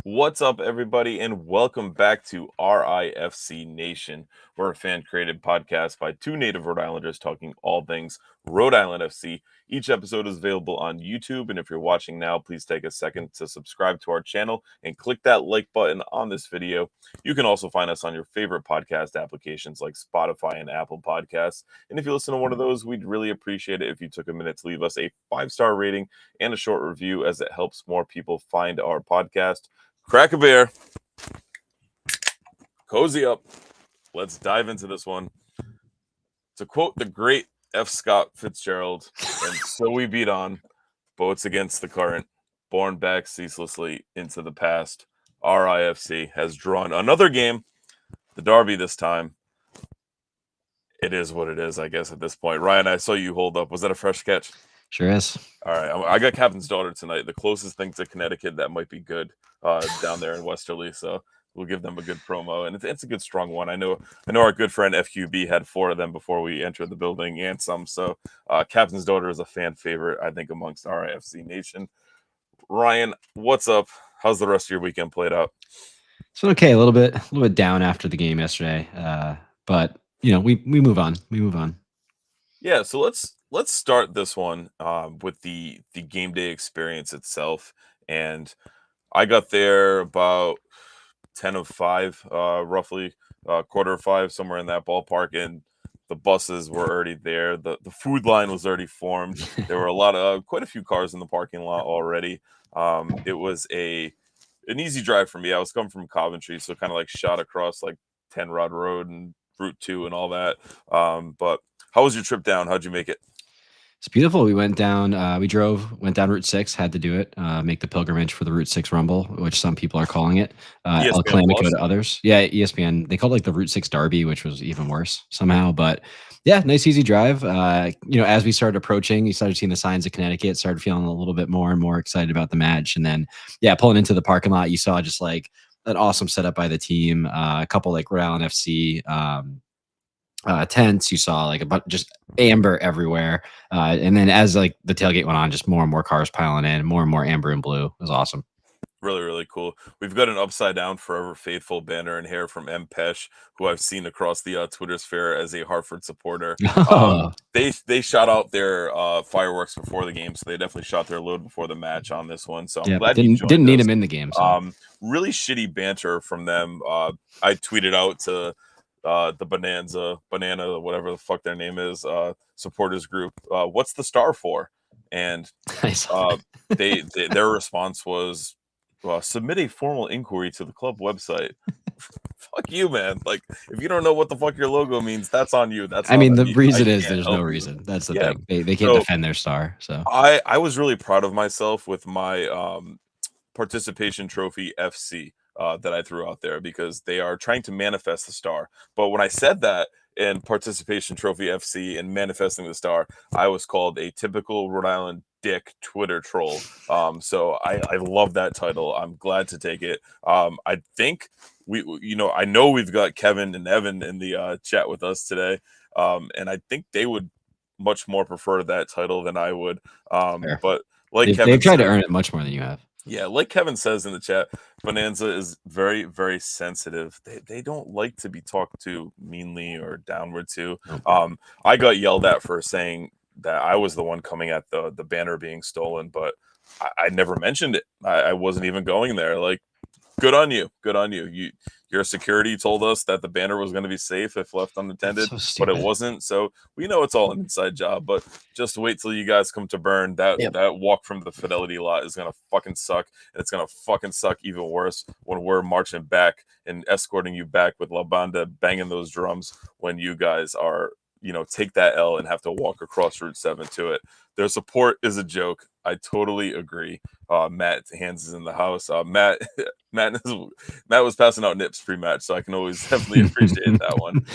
What's up, everybody, and welcome back to RIFC Nation. We're a fan-created podcast by two native Rhode Islanders talking all things Rhode Island FC. Each episode is available on YouTube, and if you're watching now, please take a second to subscribe to our channel and click that like button on this video. You can also find us on your favorite podcast applications like Spotify and Apple Podcasts. And if you listen to one of those, we'd really appreciate it if you took a minute to leave us a 5-star rating and a short review, as it helps more people find our podcast. Crack a beer, cozy up. Let's dive into this one. To quote the great F. Scott Fitzgerald, and so we beat on, boats against the current, borne back ceaselessly into the past. RIFC has drawn another game, the Derby this time. It is what it is, I guess, at this point. Ryan, I saw you hold up. Was that a fresh catch? Sure is. All right, I got Captain's daughter tonight, the closest thing to Connecticut that might be good down there in Westerly. So we'll give them a good promo, and it's a good strong one. I know our good friend FQB had 4 of them before we entered the building, and some. So Captain's daughter is a fan favorite, I think, amongst our RIFC Nation. Ryan, what's up? How's the rest of your weekend played out? It's okay. A little bit down after the game yesterday, but we move on. We move on. Yeah, so let's start this one with the game day experience itself. And I got there about 10 of 5, roughly, quarter of 5, somewhere in that ballpark, and the buses were already there. The food line was already formed. There were quite a few cars in the parking lot already. It was an easy drive for me. I was coming from Coventry, so kind of like shot across like 10 Rod Road and Route 2 and all that. But how was your trip down? How'd you make it? It's beautiful. We went down. Went down Route 6. Had to do it. Make the pilgrimage for the Route 6 Rumble, which some people are calling it. El ESPN Clamico Plus? to others. Yeah, ESPN. They called it like the Route 6 Derby, which was even worse somehow. But yeah, nice easy drive. As we started approaching, you started seeing the signs of Connecticut. Started feeling a little bit more and more excited about the match. And then, yeah, pulling into the parking lot, you saw just like an awesome setup by the team. A couple like Rhode Island FC. Tents. You saw like a bunch just amber everywhere, and then as like the tailgate went on, just more and more cars piling in, more and more amber and blue. It was awesome. Really, really cool. We've got an upside down Forever Faithful banner in here from M. Pesh, who I've seen across the Twitter sphere as a Hartford supporter. They shot out their fireworks before the game, so they definitely shot their load before the match on this one. So I'm glad didn't need him in the game. So. Really shitty banter from them. I tweeted out to the Banana, whatever the fuck their name is, supporters group. What's the star for? And their response was, submit a formal inquiry to the club website. Fuck you, man. Like, if you don't know what the fuck your logo means, that's on you. The reason is there's no reason. That's the thing. They can't defend their star. So I was really proud of myself with my participation trophy FC that I threw out there, because they are trying to manifest the star. But when I said that in participation trophy FC and manifesting the star, I was called a typical Rhode Island dick Twitter troll. So I love that title. I'm glad to take it. I think I know we've got Kevin and Evan in the chat with us today. And I think they would much more prefer that title than I would. But like they've tried to earn it much more than you have. Yeah, like Kevin says in the chat, Bonanza is very, very sensitive. They don't like to be talked to meanly or downward to. I got yelled at for saying that I was the one coming at the banner being stolen, but I never mentioned it. I wasn't even going there. Like, good on you. Good on you. Your security told us that the banner was going to be safe if left unattended, but it wasn't. So we know it's all an inside job, but just wait till you guys come to Burn. That walk from the Fidelity lot is going to fucking suck. And it's going to fucking suck even worse when we're marching back and escorting you back with La Banda banging those drums when you guys are, take that L and have to walk across Route 7 to it. Their support is a joke. I totally agree. Matt Hands is in the house. Matt was passing out nips pre-match, so I can always definitely appreciate that one.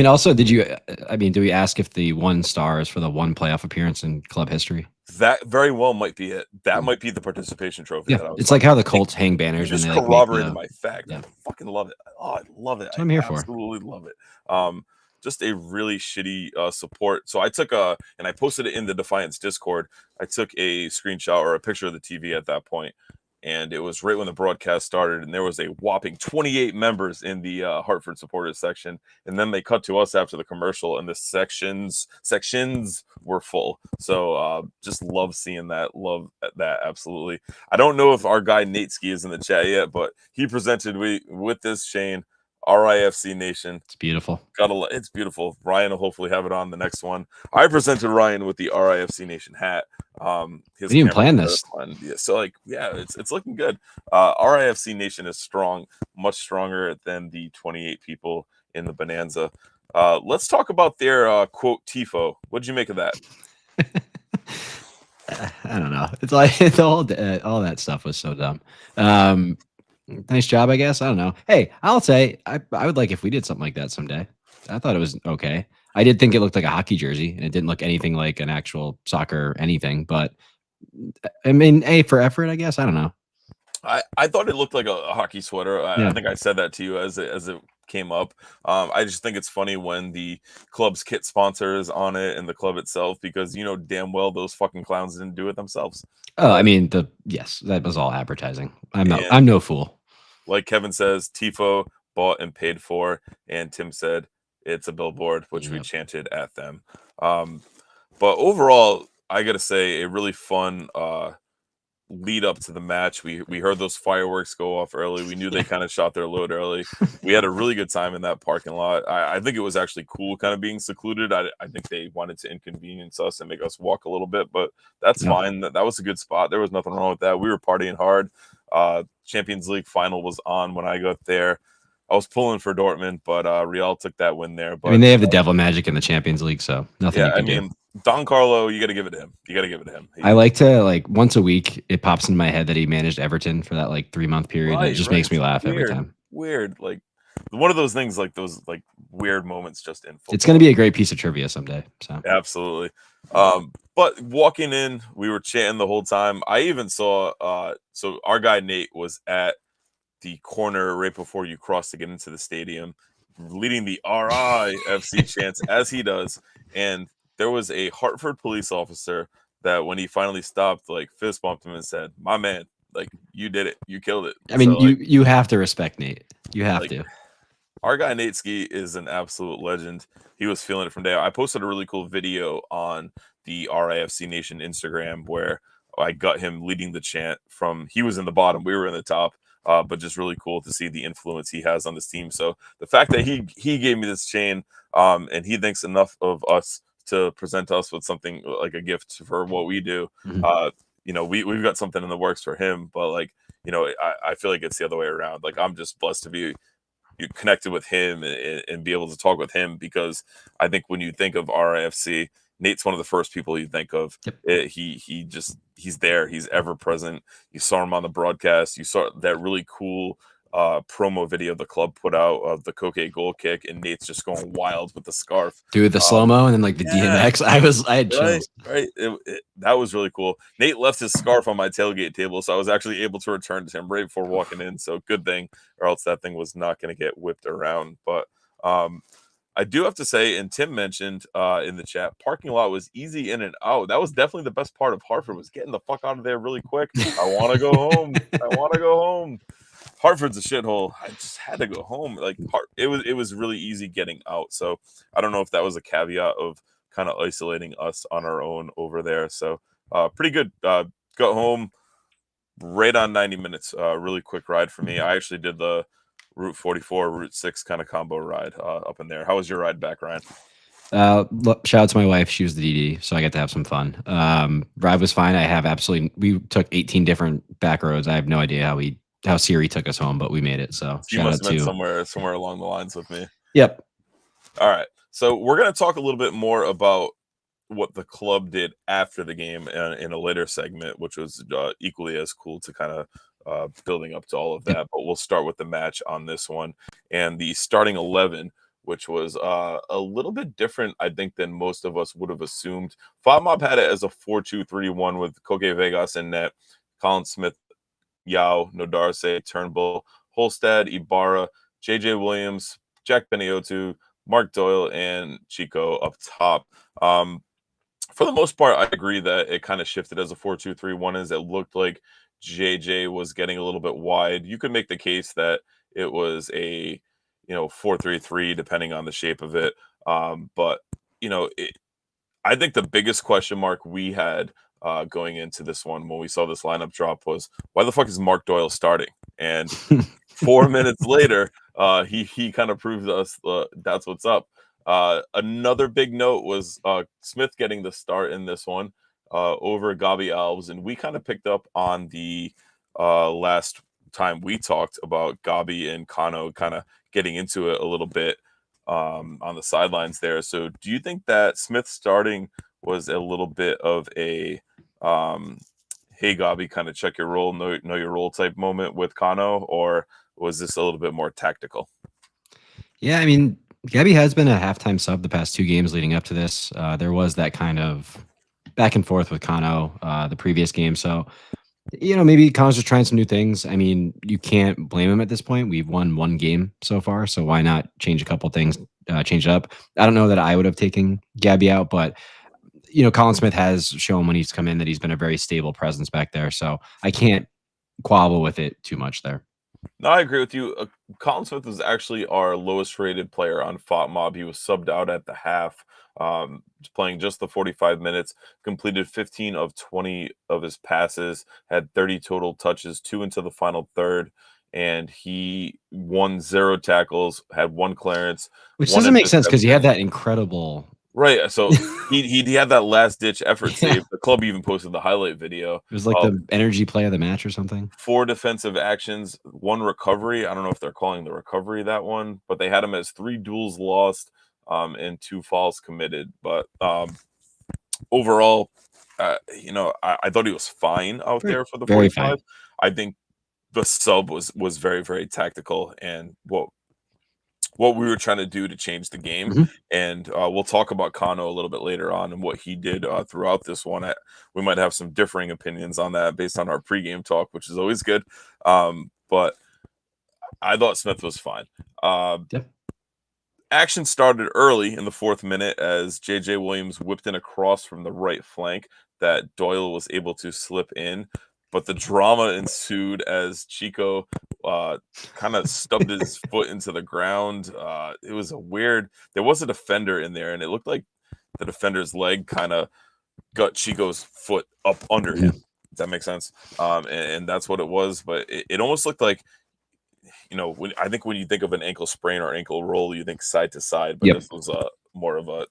Also, do we ask if the 1 star is for the 1 playoff appearance in club history? That very well might be it. That might be the participation trophy. Yeah, it's like how the Colts hang banners. You just corroborated my fact. Yeah. I fucking love it. Oh, I love it. That's what I'm here for. Absolutely love it. Just a really shitty support. So I took and I posted it in the Defiance Discord. I took a screenshot or a picture of the TV at that point. and it was right when the broadcast started, and there was a whopping 28 members in the Hartford supporters section, and then they cut to us after the commercial, and the sections were full. So just love seeing that, love that absolutely. I don't know if our guy Nate Ski is in the chat yet, but he presented with this chain, RIFC Nation. It's beautiful. It's beautiful. Ryan will hopefully have it on the next one. I presented Ryan with the RIFC Nation hat. His We didn't even camera plan set this. up on- yeah, so like, yeah, it's looking good. RIFC Nation is strong, much stronger than the 28 people in the Bonanza. Let's talk about their quote tifo. What'd you make of that? I don't know. It's like all that stuff was so dumb. Nice job, I guess. I don't know. Hey, I'll say I would like if we did something like that someday. I thought it was okay. I did think it looked like a hockey jersey, and it didn't look anything like an actual soccer anything. But I mean, A for effort, I guess. I don't know. I thought it looked like a hockey sweater. I Yeah. think I said that to you as it came up. I just think it's funny when the club's kit sponsor is on it and the club itself, because you know damn well those fucking clowns didn't do it themselves. Oh, I mean, yes, that was all advertising. I'm And no fool. like Kevin says, Tifo bought and paid for, and Tim said it's a billboard, which we Yep. chanted at them. But overall, I gotta say, a really fun lead up to the match. We heard those fireworks go off early. We knew they kind of shot their load early. We had a really good time in that parking lot. I think it was actually cool kind of being secluded. I think they wanted to inconvenience us and make us walk a little bit, but that's Yep. fine. That was a good spot. There was nothing wrong with that. We were partying hard. Champions League final was on when I got there. I was pulling for Dortmund, but Real took that win there. But I mean, they have the devil magic in the Champions League, so nothing yeah, you I can do. mean, Don Carlo, you got to give it to him. You got to give it to him. I like to once a week it pops in my head that he managed Everton for that 3-month period. And it just makes me laugh every time. Weird, like one of those things, like those weird moments just in football. It's going to be a great piece of trivia someday. So Absolutely. But walking in, we were chanting the whole time. I even saw so our guy Nate was at the corner right before you cross to get into the stadium, leading the RIFC chants as he does. And there was a Hartford police officer that when he finally stopped, fist bumped him and said, "My man, you did it, you killed it." I mean, So, you have to respect Nate. You have to. Our guy Nate Ski is an absolute legend. He was feeling it from day. I posted a really cool video on the RIFC Nation Instagram where I got him leading the chant from. He was in the bottom, we were in the top. But just really cool to see the influence he has on this team. So the fact that he gave me this chain, and he thinks enough of us to present us with something like a gift for what we do. Mm-hmm. We've got something in the works for him, but I feel like it's the other way around. I'm just blessed to be connected with him and be able to talk with him, because I think when you think of RIFC, Nate's one of the first people you think of. Yep. He's there. He's ever present. You saw him on the broadcast. You saw that really cool promo video the club put out of the Koke goal kick, and Nate's just going wild with the scarf. Do the slow-mo and then the DMX. I had chills. Right. That was really cool. Nate left his scarf on my tailgate table, so I was actually able to return to him right before walking in. So good thing, or else that thing was not going to get whipped around. But I do have to say, and Tim mentioned in the chat, parking lot was easy in and out. That was definitely the best part of Hartford, was getting the fuck out of there really quick. I want to go home. I want to go home. Hartford's a shithole. I just had to go home. It was really easy getting out. So I don't know if that was a caveat of kind of isolating us on our own over there. So pretty good. Got home right on 90 minutes. Really quick ride for me. I actually did the Route 44, Route 6 kind of combo ride up in there. How was your ride back, Ryan? Shout out to my wife. She was the DD, so I got to have some fun. Ride was fine. We took 18 different back roads. I have no idea how Siri took us home, but we made it. So you must have been somewhere along the lines with me. Yep. All right. So we're going to talk a little bit more about what the club did after the game in a later segment, which was equally as cool to kind of building up to all of that. Yep. But we'll start with the match on this one, and the starting 11, which was a little bit different, I think, than most of us would have assumed. FODMOB had it as a 4-2-3-1 with Koke Vegas in net, Colin Smith, Yao, Nodarse, Turnbull, Holstad, Ibarra, JJ Williams, Jack Beniotu, Mark Doyle, and Chico up top. For the most part, I agree that it kind of shifted as a 4-2-3-1 as it looked like JJ was getting a little bit wide. You could make the case that it was a 4-3-3 depending on the shape of it. But you know, I think the biggest question mark we had going into this one when we saw this lineup drop was why the fuck is Mark Doyle starting? And 4 minutes later, he kind of proved to us that's what's up. Another big note was Smith getting the start in this one over Gabi Alves, and we kind of picked up on the last time we talked about Gabi and Kano kind of getting into it a little bit on the sidelines there. So, do you think that Smith starting was a little bit of a hey Gabi, kind of check your role, know your role type moment with Kano, or was this a little bit more tactical? Yeah, I mean, Gabby has been a halftime sub the past 2 games leading up to this. There was that kind of back and forth with Kano the previous game. So, maybe Kano's just trying some new things. I mean, you can't blame him at this point. We've won 1 game so far. So why not change a couple things, change it up? I don't know that I would have taken Gabby out, but, Colin Smith has shown when he's come in that he's been a very stable presence back there. So I can't quabble with it too much there. No, I agree with you. Colin Smith was actually our lowest rated player on FOTMob. He was subbed out at the half, playing just the 45 minutes, completed 15 of 20 of his passes, had 30 total touches, 2 into the final third, and he won 0 tackles, had 1 clearance, Which 1 doesn't make sense because he had interception. that incredible. Right, so he had that last ditch effort Yeah. save. The club even posted the highlight video. It was like the energy play of the match or something. 4 defensive actions, 1 recovery. I don't know if they're calling the recovery that one, but they had him as 3 duels lost, and 2 fouls committed. But overall, I thought he was fine out Very, there for the very 45. fine. I think the sub was very, very tactical, and what we were trying to do to change the game. Mhm. And we'll talk about Kano a little bit later on and what he did throughout this one. We might have some differing opinions on that based on our pregame talk, which is always good. But I thought Smith was fine. Yeah. Action started early in the 4th minute as JJ Williams whipped in a cross from the right flank that Doyle was able to slip in. But the drama ensued as Chico kind of stubbed his foot into the ground. It was there was a defender in there, and it looked like the defender's leg kind of got Chico's foot up under him. Does that make sense? And that's what it was. But it almost looked like, I think when you think of an ankle sprain or ankle roll, you think side to side, but Yep. this was more of a,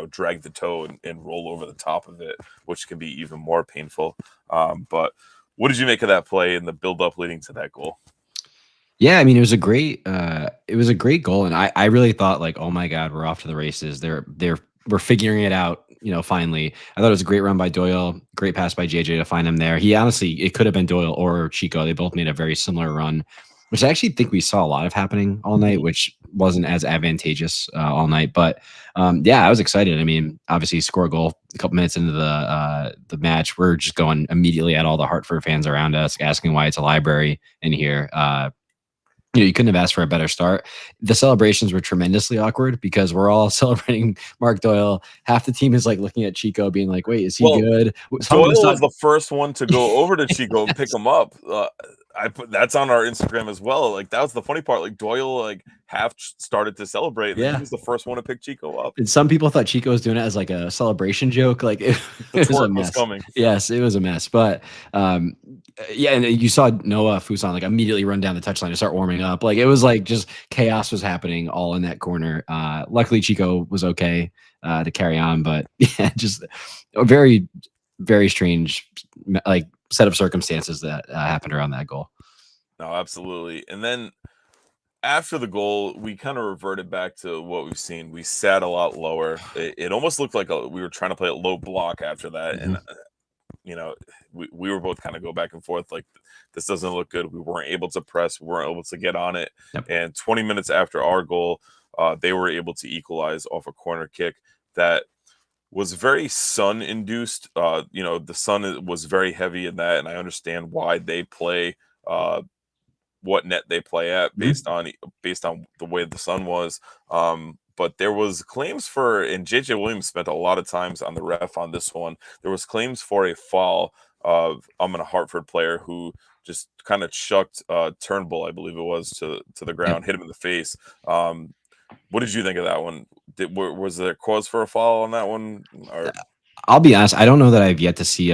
drag the toe and roll over the top of it, which can be even more painful. But what did you make of that play and the build up leading to that goal? Yeah, I mean, it was a great goal, and I really thought like, oh my God, we're off to the races. We're figuring it out, finally. I thought it was a great run by Doyle, great pass by JJ to find him there. It could have been Doyle or Chico. They both made a very similar run, which I actually think we saw a lot of happening all night, which wasn't as advantageous all night. But yeah, I was excited. I mean, obviously, score a goal a couple minutes into the match. We're just going immediately at all the Hartford fans around us, asking why it's a library in here. You couldn't have asked for a better start. The celebrations were tremendously awkward because we're all celebrating Mark Doyle. Half the team is like looking at Chico, being like, "Wait, is he good?" Doyle was the first one to go over to Chico and pick him up. That's on our Instagram as well. Like, that was the funny part. Like, Doyle half started to celebrate, and then he was the first one to pick Chico up. And some people thought Chico was doing it as like a celebration joke. Like it was a mess. Coming. Yes, it was a mess. But yeah, and you saw Noah Fuson like immediately run down the touchline and start warming up. Like it was like just chaos was happening all in that corner. Luckily, Chico was okay to carry on, but yeah, just a very, very strange like set of circumstances that happened around that goal. No, absolutely. And then after the goal, we kind of reverted back to what we've seen. We sat a lot lower. It almost looked like we were trying to play a low block after that. And, we were both kind of go back and forth like, this doesn't look good. We weren't able to press. We weren't able to get on it. Yep. And 20 minutes after our goal, they were able to equalize off a corner kick that was very sun-induced. The sun was very heavy in that, and I understand why they play what net they play at based on the way the sun was. but there was claims for, and JJ Williams spent a lot of times on the ref on this one. There was claims for a foul of a Hartford player who just kind of chucked Turnbull, I believe it was, to the ground, hit him in the face. What did you think of that one? Was there cause for a foul on that one? Or I'll be honest, I don't know that I've yet to see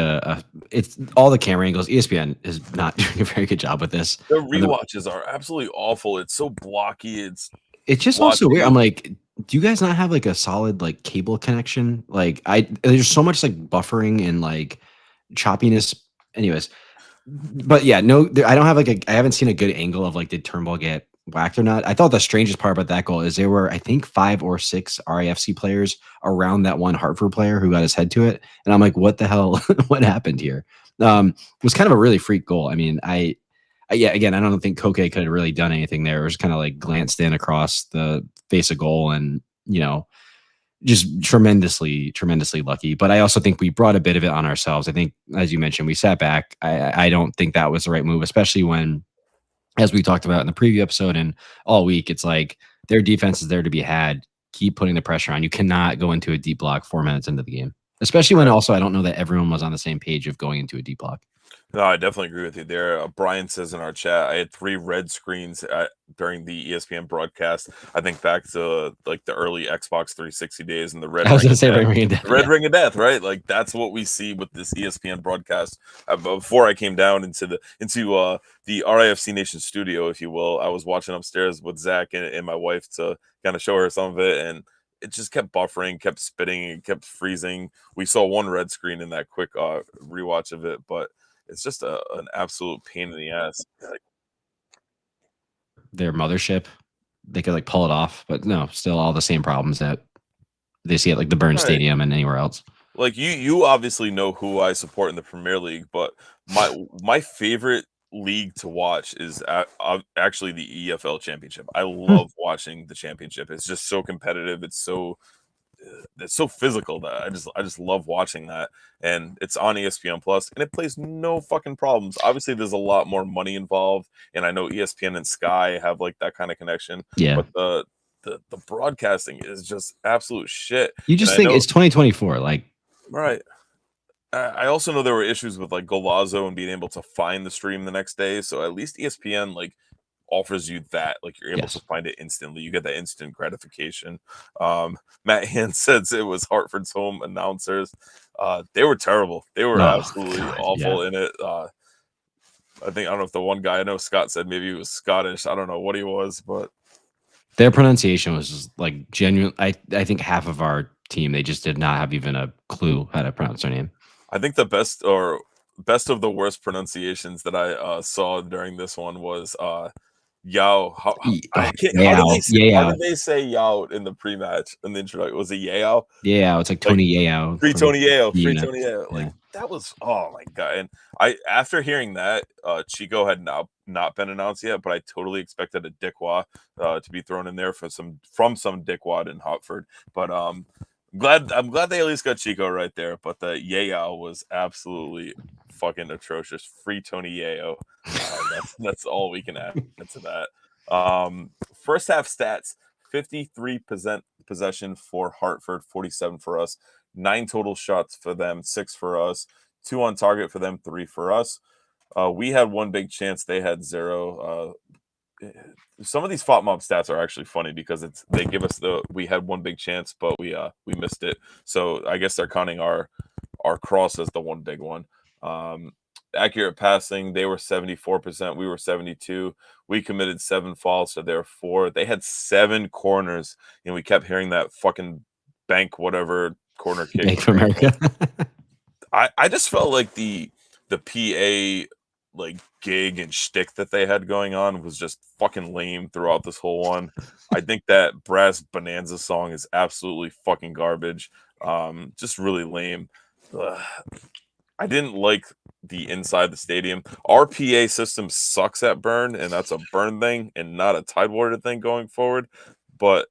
it's all the camera angles. ESPN is not doing a very good job with this. the rewatches are absolutely awful. It's so blocky. It's just also weird. I'm like, do you guys not have like a solid like cable connection? Like there's so much like buffering and like choppiness. Anyways, but yeah, no, I don't have like I haven't seen a good angle of like, did Turnbull get whacked or not? I thought the strangest part about that goal is there were, I think, 5 or 6 RIFC players around that one Hartford player who got his head to it. And I'm like, what the hell? What happened here? It was kind of a really freak goal. I mean, yeah, again, I don't think Koke could have really done anything there. It was kind of like glanced in across the face of goal and, just tremendously lucky. But I also think we brought a bit of it on ourselves. I think, as you mentioned, we sat back. I don't think that was the right move, especially when, as we talked about in the preview episode and all week, it's like their defense is there to be had. Keep putting the pressure on. You cannot go into a deep block 4 minutes into the game, especially when also I don't know that everyone was on the same page of going into a deep block. No, I definitely agree with you there. Brian says in our chat, I had 3 red screens during the ESPN broadcast. I think back to like the early Xbox 360 days and the red. I was going to say Ring of Death. Red Ring of Death, right? Like that's what we see with this ESPN broadcast. Before I came down into the RIFC Nation studio, if you will, I was watching upstairs with Zach and my wife to kind of show her some of it, and it just kept buffering, kept spitting, and kept freezing. We saw 1 red screen in that quick rewatch of it, but it's just an absolute pain in the ass. Their mothership, they could like pull it off, but no, still all the same problems that they see at like the Burn Stadium and anywhere else. Like you obviously know who I support in the Premier League, but my favorite league to watch is actually the EFL Championship. I love watching the Championship. It's just so competitive. It's so physical that I just love watching that, and it's on ESPN Plus, and it plays no fucking problems. Obviously, there's a lot more money involved, and I know ESPN and Sky have like that kind of connection. Yeah, but the broadcasting is just absolute shit. You just think it's 2024, like right. I also know there were issues with like Golazo and being able to find the stream the next day. So at least ESPN like offers you that, like you're able to find it instantly. You get that instant gratification. Matt Hand says it was Hartford's home announcers. They were terrible. They were absolutely awful in it. I don't know if the one guy, I know Scott said maybe he was Scottish. I don't know what he was, but their pronunciation was just like genuine. I think half of our team, they just did not have even a clue how to pronounce their name. I think the best of the worst pronunciations that I saw during this one was Yao. How did they say Yao in the pre-match in the introduction? Was it Yao? Yeah, it's like Tony Yao. Free Tony Yao. Free Tony Yao. Like that was, oh my god. And after hearing that, Chico had not been announced yet, but I totally expected a Dickwad to be thrown in there from some Dickwad in Hartford. But I'm glad they at least got Chico right there. But the Yao was absolutely fucking atrocious. Free Tony Yao. That's all we can add to that. First half stats: 53% possession for Hartford, 47 for us. 9 total shots for them, 6 for us. 2 on target for them, 3 for us. We had 1 big chance; they had 0. Some of these FOT mob stats are actually funny because they give us we had 1 big chance, but we missed it. So I guess they're counting our cross as the 1 big one. Accurate passing, they were 74%, we were 72. We committed 7 fouls, so they're 4. They had 7 corners, and we kept hearing that fucking bank whatever corner kick. Bank for America. I just felt like the PA like gig and shtick that they had going on was just fucking lame throughout this whole one. I think that Brass Bonanza song is absolutely fucking garbage. Just really lame. I didn't like the inside the stadium. Our PA system sucks at Burn, and that's a Burn thing and not a Tidewater thing going forward. But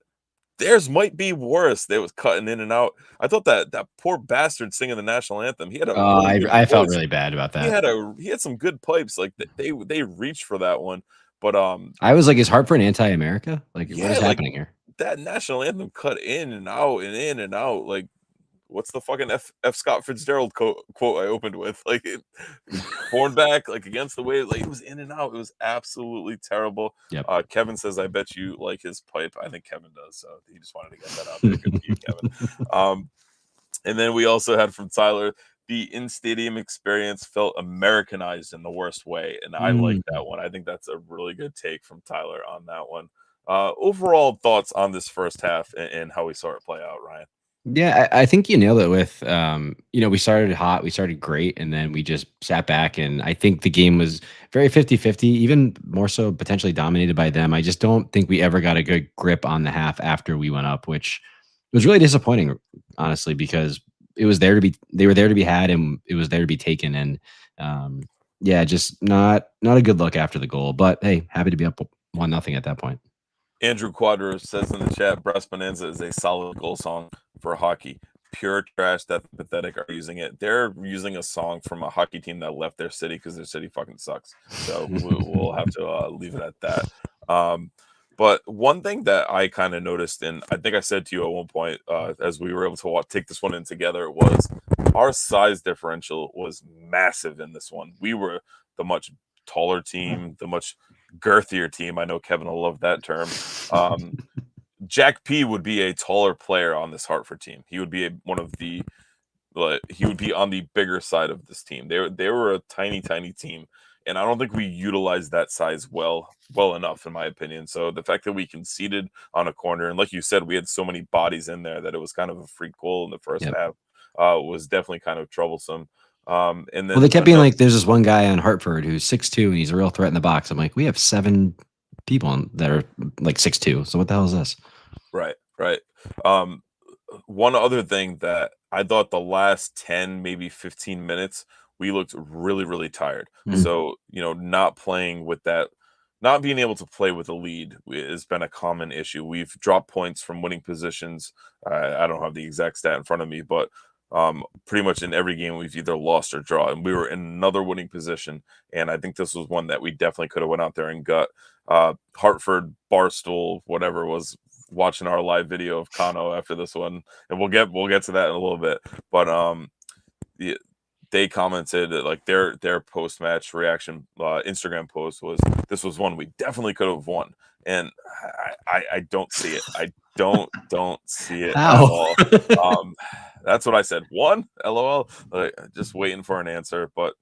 theirs might be worse. They was cutting in and out. I thought that poor bastard singing the national anthem. He had a. I felt really bad about that. He had some good pipes. Like they reached for that one, but I was like, is Hartford anti-America? Like, what is happening here? that national anthem cut in and out and in and out. Like, what's the fucking F. Scott Fitzgerald quote I opened with? Like, born back, like against the wave. Like, it was in and out. It was absolutely terrible. Yep. Kevin says, "I bet you like his pipe." I think Kevin does. So he just wanted to get that out there. Good for you, Kevin. And then we also had from Tyler, the in-stadium experience felt Americanized in the worst way, and I like that one. I think that's a really good take from Tyler on that one. Overall thoughts on this first half and how we saw it play out, Ryan? Yeah, I think you nailed it with, we started hot, we started great, and then we just sat back. And I think the game was very 50-50, even more so potentially dominated by them. I just don't think we ever got a good grip on the half after we went up, which was really disappointing, honestly, because they were there to be had, and it was there to be taken. And yeah, just not a good look after the goal. But hey, happy to be up 1-0 at that point. Andrew Quadro says in the chat, Breast Bonanza is a solid goal song for hockey. Pure trash that the Pathetic are using it. They're using a song from a hockey team that left their city because their city fucking sucks. So we'll have to leave it at that. But one thing that I kind of noticed, and I think I said to you at one point as we were able to take this one in together, was our size differential was massive in this one. We were the much taller team, the much girthier team. I know Kevin will love that term. Jack P would be a taller player on this Hartford team. He would be he would be on the bigger side of this team. They were a tiny team, and I don't think we utilized that size well enough, in my opinion. So the fact that we conceded on a corner, and like you said, we had so many bodies in there that it was kind of a freak goal in the first half, was definitely kind of troublesome. And then well, they kept being like, "There's this one guy on Hartford who's 6'2" and he's a real threat in the box." I'm like, we have 7 people that are like 6'2". So what the hell is this? Right. One other thing that I thought the last 10, maybe 15 minutes, we looked really tired. So, not playing with that, not being able to play with a lead has been a common issue. We've dropped points from winning positions. I don't have the exact stat in front of me, but pretty much in every game we've either lost or draw, and we were in another winning position. And I think this was one that we definitely could have went out there and got. Hartford, Barstool, whatever, was watching our live video of Kano after this one, and we'll get to that in a little bit. But they commented that, like, their post match reaction Instagram post was, "This was one we definitely could have won," and I don't see it. I don't see it at all. That's what I said. One, LOL. Like, just waiting for an answer, but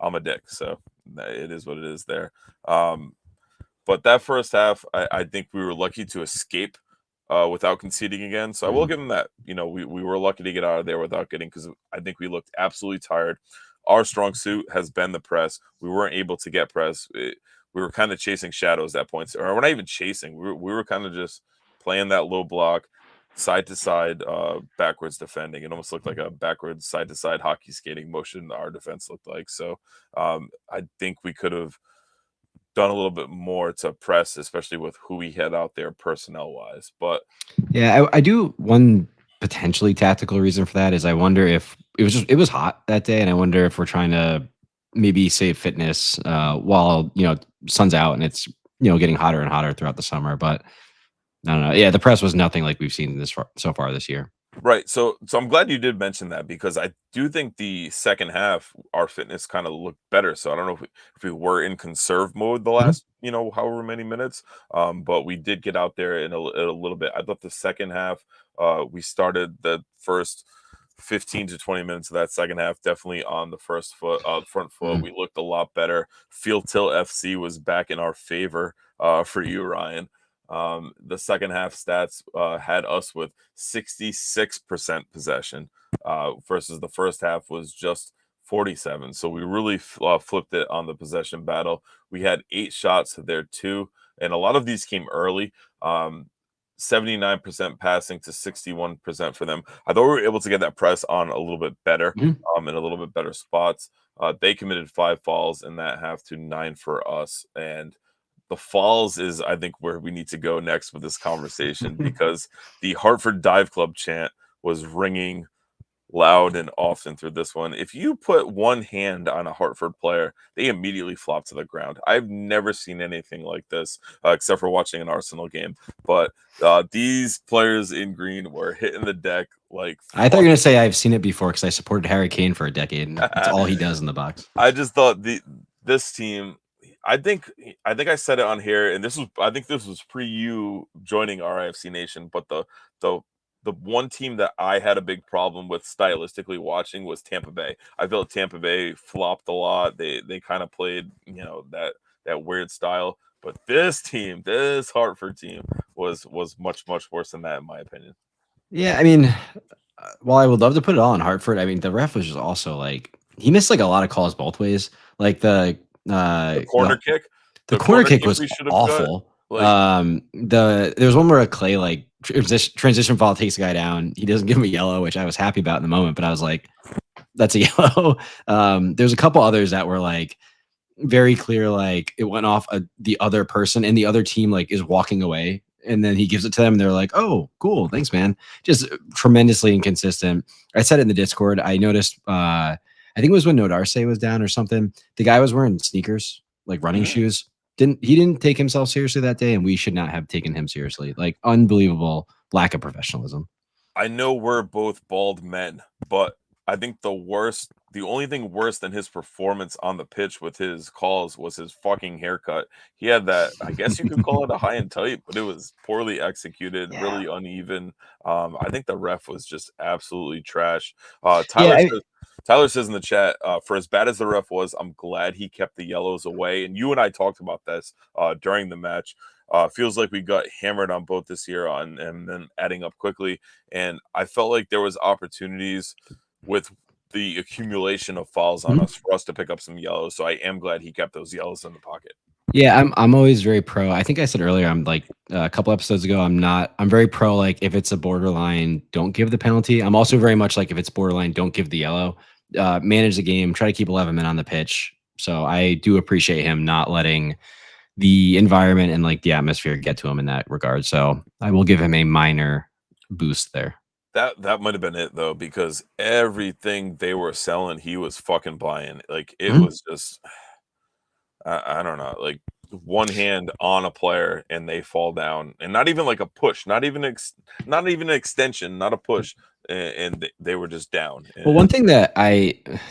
I'm a dick, so it is what it is there. But that first half, I think we were lucky to escape without conceding again. So I will give them that. We were lucky to get out of there without getting, because I think we looked absolutely tired. Our strong suit has been the press. We weren't able to get press. We were kind of chasing shadows at points, or we're not even chasing. We were kind of just playing that low block, side to side, backwards defending. It almost looked like a backwards side to side hockey skating motion our defense looked like. So I think we could have done a little bit more to press, especially with who we had out there personnel wise. But yeah, I do. One potentially tactical reason for that is I wonder if it was hot that day, and I wonder if we're trying to maybe save fitness while sun's out and it's getting hotter and hotter throughout the summer. But I don't know. Yeah, the press was nothing like we've seen so far this year. right. So I'm glad you did mention that, because I do think the second half our fitness kind of looked better. So I don't know if we were in conserve mode the last however many minutes, but we did get out there in a little bit. I thought the second half, we started the first 15 to 20 minutes of that second half definitely on the front foot. We looked a lot better. Field Till FC was back in our favor for you, Ryan. The second half stats had us with 66% possession versus the first half was just 47. So we really flipped it on the possession battle. We had 8 shots to their 2, and a lot of these came early. 79% passing to 61% for them. I thought we were able to get that press on a little bit better, in a little bit better spots. They committed 5 fouls in that half to 9 for us, and the falls is, I think, where we need to go next with this conversation, because the Hartford Dive Club chant was ringing loud and often through this one. If you put one hand on a Hartford player, they immediately flop to the ground. I've never seen anything like this, except for watching an Arsenal game. But these players in green were hitting the deck like I thought you fuck. were gonna say I've seen it before because I supported Harry Kane for a decade, and that's all he does in the box. I just thought this team. I think I said it on here, and I think this was pre you joining RIFC Nation. But the the one team that I had a big problem with stylistically watching was Tampa Bay. I felt Tampa Bay flopped a lot. They kind of played that weird style. But this team, this Hartford team, was much worse than that in my opinion. Yeah, I mean, while I would love to put it all on Hartford, I mean, the ref was just also like he missed like a lot of calls both ways. Like The uh corner the kick, the the corner corner kick kick was we should have got. awful. Like There was one where a Clay like transition ball takes a guy down. He doesn't give him a yellow, which I was happy about in the moment, but I was like, that's a yellow. There's a couple others that were like very clear, like it went off the other person and the other team like is walking away, and then he gives it to them and they're like, oh cool, thanks man. Just tremendously inconsistent. I said it in the Discord. I noticed I think it was when Nodarse was down or something, the guy was wearing sneakers, like running mm, shoes. Didn't take himself seriously that day, and we should not have taken him seriously. Like unbelievable lack of professionalism. I know we're both bald men, but I think the only thing worse than his performance on the pitch with his calls was his fucking haircut. He had that, I guess you could call it a high and tight, but it was poorly executed, Yeah. really uneven. I think the ref was just absolutely trash. Yeah, Tyler says in the chat, for as bad as the ref was, I'm glad he kept the yellows away. And you and I talked about this during the match. Feels like we got hammered on both this year on and then adding up quickly. And I felt like there was opportunities with the accumulation of fouls on mhm. us for us to pick up some yellows. So I am glad he kept those yellows in the pocket. Yeah, I'm always very pro. I think I said earlier, I'm like a couple episodes ago, I'm very pro. Like if it's a borderline, don't give the penalty. I'm also very much like if it's borderline, don't give the yellow. Manage the game, try to keep 11 men on the pitch. So I do appreciate him not letting the environment and like the atmosphere get to him in that regard. So I will give him a minor boost there. That might have been it though, because everything they were selling, he was fucking buying. Like it Mhm. was just I don't know, like one hand on a player and they fall down, and not even like a push, not even an extension, not a push, and they were just down. Well, one And thing that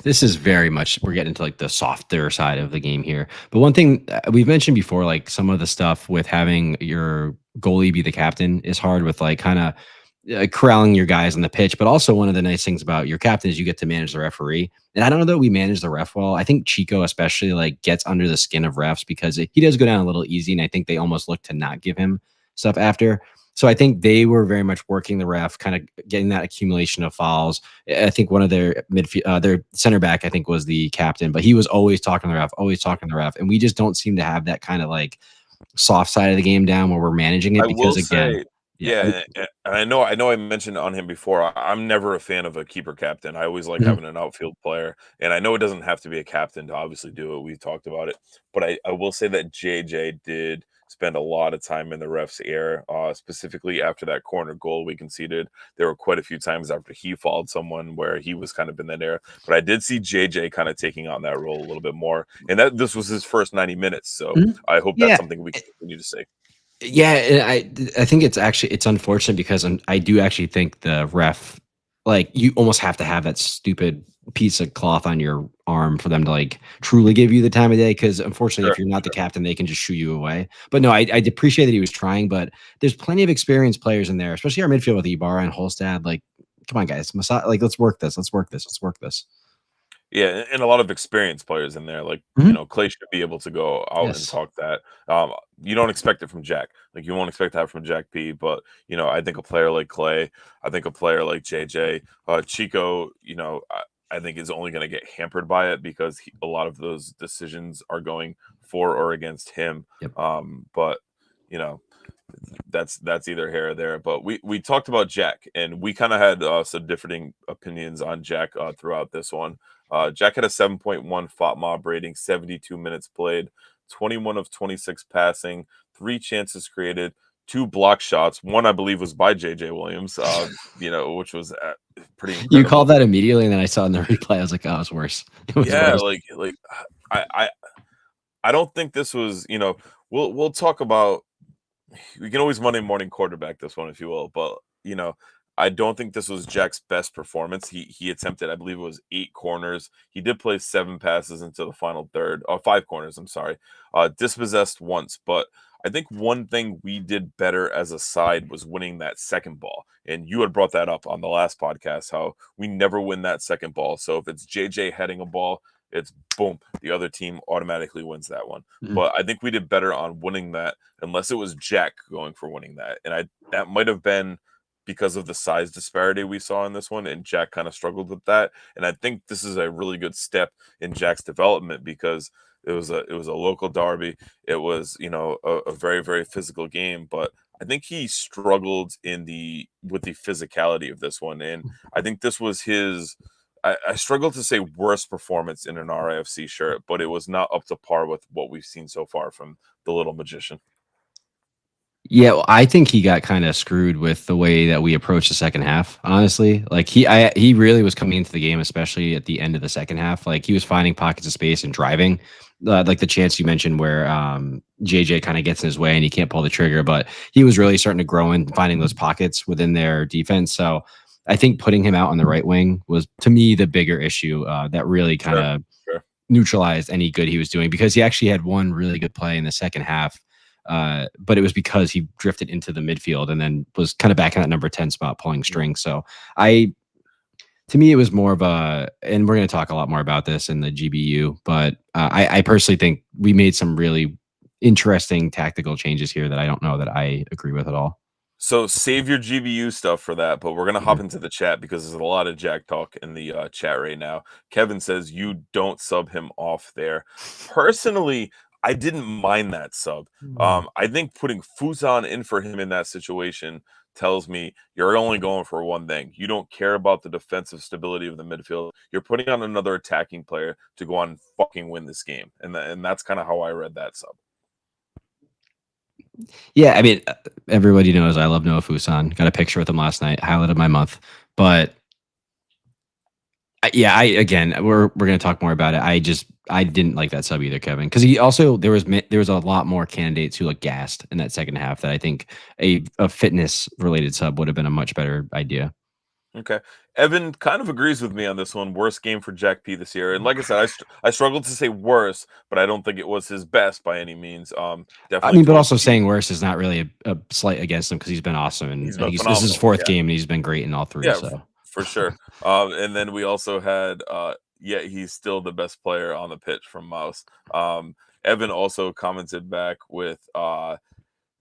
this is very much, we're getting into like the softer side of the game here. But one thing we've mentioned before, like some of the stuff with having your goalie be the captain is hard with like kind of corralling your guys on the pitch. But also one of the nice things about your captain is you get to manage the referee. And I don't know that we manage the ref well. I think Chico especially like gets under the skin of refs because he does go down a little easy, and I think they almost look to not give him stuff after. So I think they were very much working the ref, kind of getting that accumulation of fouls. I think one of their center back, I think, was the captain, but he was always talking to the ref, always talking to the ref, and we just don't seem to have that kind of like soft side of the game down where we're managing it I will because again, say, yeah, yeah, and I know I mentioned on him before. I'm never a fan of a keeper captain. I always like mhm. having an outfield player, and I know it doesn't have to be a captain to obviously do it. We've talked about it, but I will say that JJ did spend a lot of time in the ref's ear, specifically after that corner goal we conceded. There were quite a few times after he fouled someone where he was kind of in that air, but I did see JJ kind of taking on that role a little bit more, and that this was his first 90 minutes. So Mhm. I hope that's Yeah, something we can continue to see. yeah, and I think it's unfortunate because I do actually think the ref, like you almost have to have that stupid piece of cloth on your arm for them to like truly give you the time of day. Because unfortunately, if Sure. you're not the captain, they can just shoo you away. But no, I appreciate that he was trying. But there's plenty of experienced players in there, especially our midfield with Ibarra and Holstad. Like, come on, guys, like let's work this. Let's work this. Let's work this. Yeah, and a lot of experienced players in there, like, Mhm. Clay should be able to go out and Yes. talk that. You don't expect it from Jack. Like, you won't expect that from Jack P, but, I think a player like Clay, I think a player like JJ, Chico, I think is only gonna get hampered by it because a lot of those decisions are going for or against him. Yep. But, you know, that's either here or there. But we talked about Jack, and we kind of had some differing opinions on Jack throughout this one. Jack had a 7.1 FOT mob rating, 72 minutes played, 21 of 26 passing, 3 chances created, 2 block shots. One, I believe, was by JJ Williams, which was pretty You incredible. called that immediately, and then I saw in the replay. I was like, "Oh, it's worse. It was Yeah, worse." I don't think this was, we'll talk about, we can always Monday morning quarterback this one if you will, but I don't think this was Jack's best performance. He attempted, I believe it was 8 corners. He did play 7 passes into the final third, or 5 corners, I'm sorry. Dispossessed once, but I think one thing we did better as a side was winning that second ball. And you had brought that up on the last podcast, how we never win that second ball. So if it's JJ heading a ball, it's boom, the other team automatically wins that one. But I think we did better on winning that, unless it was Jack going for winning that. And that might have been because of the size disparity we saw in this one, and Jack kind of struggled with that. And I think this is a really good step in Jack's development, because it was a local derby. It was, a very, very physical game, but I think he struggled with the physicality of this one. And I think this was his, I struggle to say worst performance in an RIFC shirt, but it was not up to par with what we've seen so far from the little magician. Yeah, well, I think he got kind of screwed with the way that we approached the second half. Honestly, like he really was coming into the game, especially at the end of the second half. Like he was finding pockets of space and driving, like the chance you mentioned where JJ kind of gets in his way and he can't pull the trigger. But he was really starting to grow and finding those pockets within their defense. So I think putting him out on the right wing was, to me, the bigger issue that really kind of Sure. neutralized any good he was doing, because he actually had one really good play in the second half. But it was because he drifted into the midfield and then was kind of back in that number 10 spot pulling strings. So to me, it was more of a, and we're going to talk a lot more about this in the GBU, but I personally think we made some really interesting tactical changes here that I don't know that I agree with at all. So save your GBU stuff for that, but we're gonna hop into the chat because there's a lot of Jack talk in the chat right now. Kevin says you don't sub him off there. Personally, I didn't mind that sub. I think putting Fusan in for him in that situation tells me you're only going for one thing. You don't care about the defensive stability of the midfield. You're putting on another attacking player to go on and fucking win this game, and that's kind of how I read that sub. Yeah, I mean, everybody knows I love Noah Fusan. Got a picture with him last night, highlight of my month. But I again, we're going to talk more about it. I didn't like that sub either, Kevin, because he also there was a lot more candidates who looked gassed in that second half that I think a fitness related sub would have been a much better idea. Okay. Evan kind of agrees with me on this one. Worst game for Jack P this year. And like I said, I struggled to say worse, but I don't think it was his best by any means. I Definitely mean, but towards also the saying worse is not really a slight against him because he's been awesome, and he's been this is his phenomenal. fourth Yeah. game and he's been great in all three. Yeah, So for sure. And then we also had yeah, he's still the best player on the pitch from Mouse. Evan also commented back with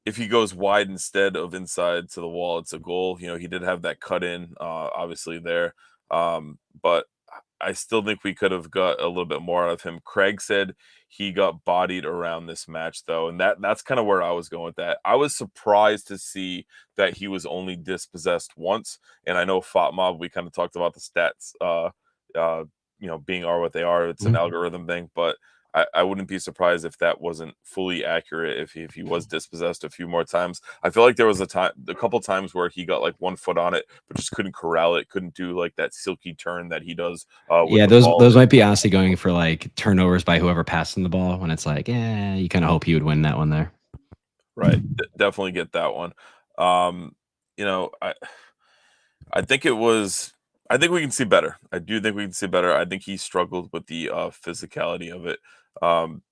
if he goes wide instead of inside to the wall, it's a goal. He did have that cut in, obviously there. But I still think we could have got a little bit more out of him. Craig said he got bodied around this match, though, and that's kind of where I was going with that. I was surprised to see that he was only dispossessed once, and I know Fatmob, we kind of talked about the stats, being are what they are. It's an algorithm thing, but I wouldn't be surprised if that wasn't fully accurate. If he was dispossessed a few more times, I feel like there was a couple times where he got like 1 foot on it, but just couldn't corral it, couldn't do like that silky turn that he does. With yeah, the those ball. those might be honestly going for like turnovers by whoever passing the ball, when it's like, yeah, you kind of hope he would win that one there. Right, definitely get that one. I think it was. I think we can see better. I do think we can see better. I think he struggled with the physicality of it. Um,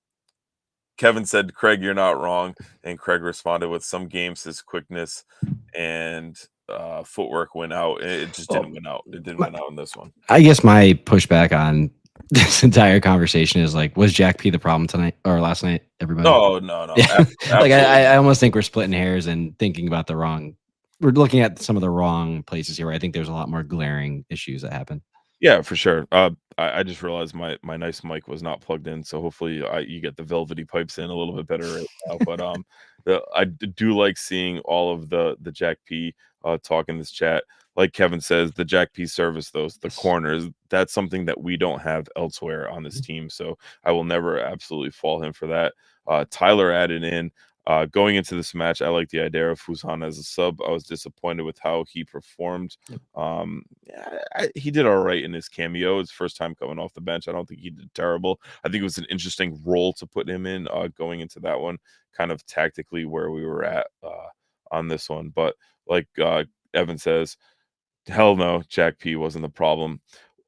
Kevin said, "Craig, you're not wrong," and Craig responded with, "Some games his quickness and footwork went out. It just Well, didn't win out. It didn't win out in this one." I guess my pushback on this entire conversation is like, was Jack P the problem tonight or last night? Everybody, No. yeah. Like Absolutely. I almost think we're splitting hairs and thinking about the wrong. We're looking at some of the wrong places here. Where I think there's a lot more glaring issues that happen. Yeah, for sure. I just realized my nice mic was not plugged in, so hopefully you get the velvety pipes in a little bit better right now. But I do like seeing all of the Jack P talk in this chat. Like Kevin says, the Jack P service, the corners, that's something that we don't have elsewhere on this team. So I will never absolutely fault him for that. Tyler added in. Going into this match, I like the idea of Fusan as a sub. I was disappointed with how he performed. Yep. He did all right in his cameo. His first time coming off the bench. I don't think he did terrible. I think it was an interesting role to put him in going into that one, kind of tactically where we were at on this one. But like Evan says, hell no, Jack P wasn't the problem.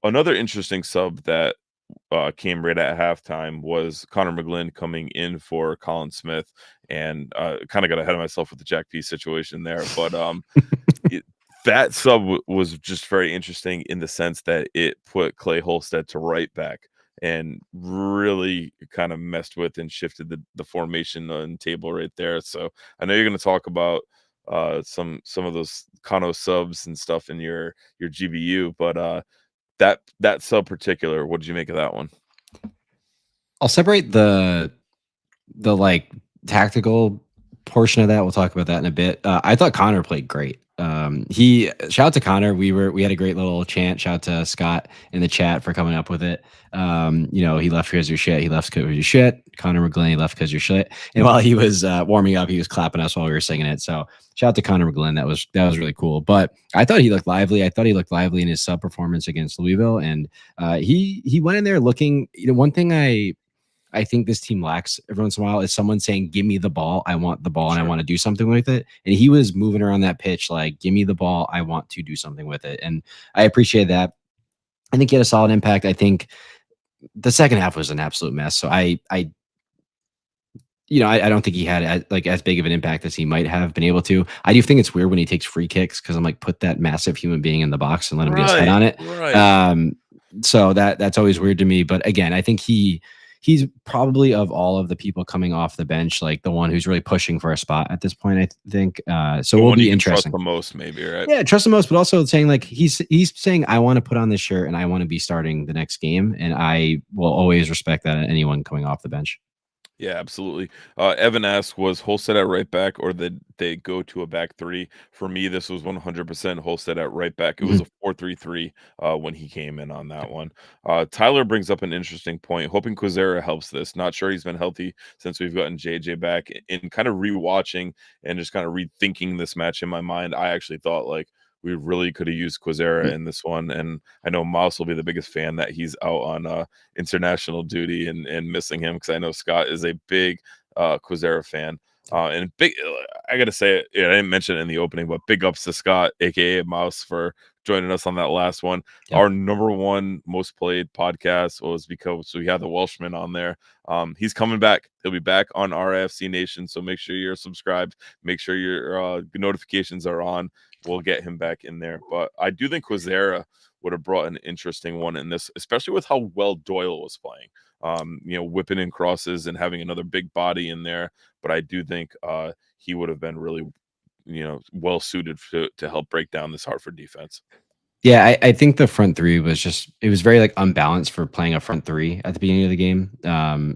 Another interesting sub that came right at halftime was Connor McGlynn coming in for Colin Smith, and kind of got ahead of myself with the Jack P situation there. But that sub was just very interesting in the sense that it put Clay Holstead to right back and really kind of messed with and shifted the formation and table right there. So I know you're going to talk about some of those Kano subs and stuff in your GBU, but that sub particular, what did you make of that one? I'll separate the like tactical portion of that. We'll talk about that in a bit. I thought Connor played great. He shout out to Connor. We had a great little chant. Shout out to Scott in the chat for coming up with it. He left because you're shit. He left because you're shit. Connor McGlynn, he left because you're shit. And while he was warming up, he was clapping us while we were singing it. So shout out to Connor McGlynn. That was really cool. But I thought he looked lively. I thought he looked lively in his sub performance against Louisville, and he went in there looking. One thing I think this team lacks every once in a while is someone saying, "Give me the ball. I want the ball, and I want to do something with it." And he was moving around that pitch like, "Give me the ball. I want to do something with it." And I appreciate that. I think he had a solid impact. I think the second half was an absolute mess. So I don't think he had as big of an impact as he might have been able to. I do think it's weird when he takes free kicks because I'm like, put that massive human being in the box and let him get his head on it. Right. So that's always weird to me. But again, I think he's probably, of all of the people coming off the bench, like the one who's really pushing for a spot at this point, I think. So it will be interesting. Trust the most, maybe, right? Yeah, trust the most, but also saying like he's saying, I want to put on this shirt and I want to be starting the next game, and I will always respect that in anyone coming off the bench. Yeah, absolutely. Evan asked, was Holstead at right back, or did they go to a back three? For me, this was 100% Holstead at right back. It was a 4-3-3 when he came in on that one. Tyler brings up an interesting point. Hoping Quizera helps this. Not sure he's been healthy since we've gotten JJ back. In kind of rewatching and just kind of rethinking this match in my mind, I actually thought like we really could have used Quizera in this one. And I know Mouse will be the biggest fan that he's out on international duty and missing him, because I know Scott is a big Quizera fan. And big, I got to say, I didn't mention it in the opening, but big ups to Scott, aka Mouse, for joining us on that last one. Yep. Our number one most played podcast was because we had the Welshman on there. He's coming back. He'll be back on RIFC Nation. So make sure you're subscribed. Make sure your notifications are on. We'll get him back in there. But I do think Quizera would have brought an interesting one in this, especially with how well Doyle was playing. Whipping in crosses and having another big body in there. But I do think he would have been really, well suited to help break down this Hartford defense. Yeah, I think the front three it was very like unbalanced for playing a front three at the beginning of the game.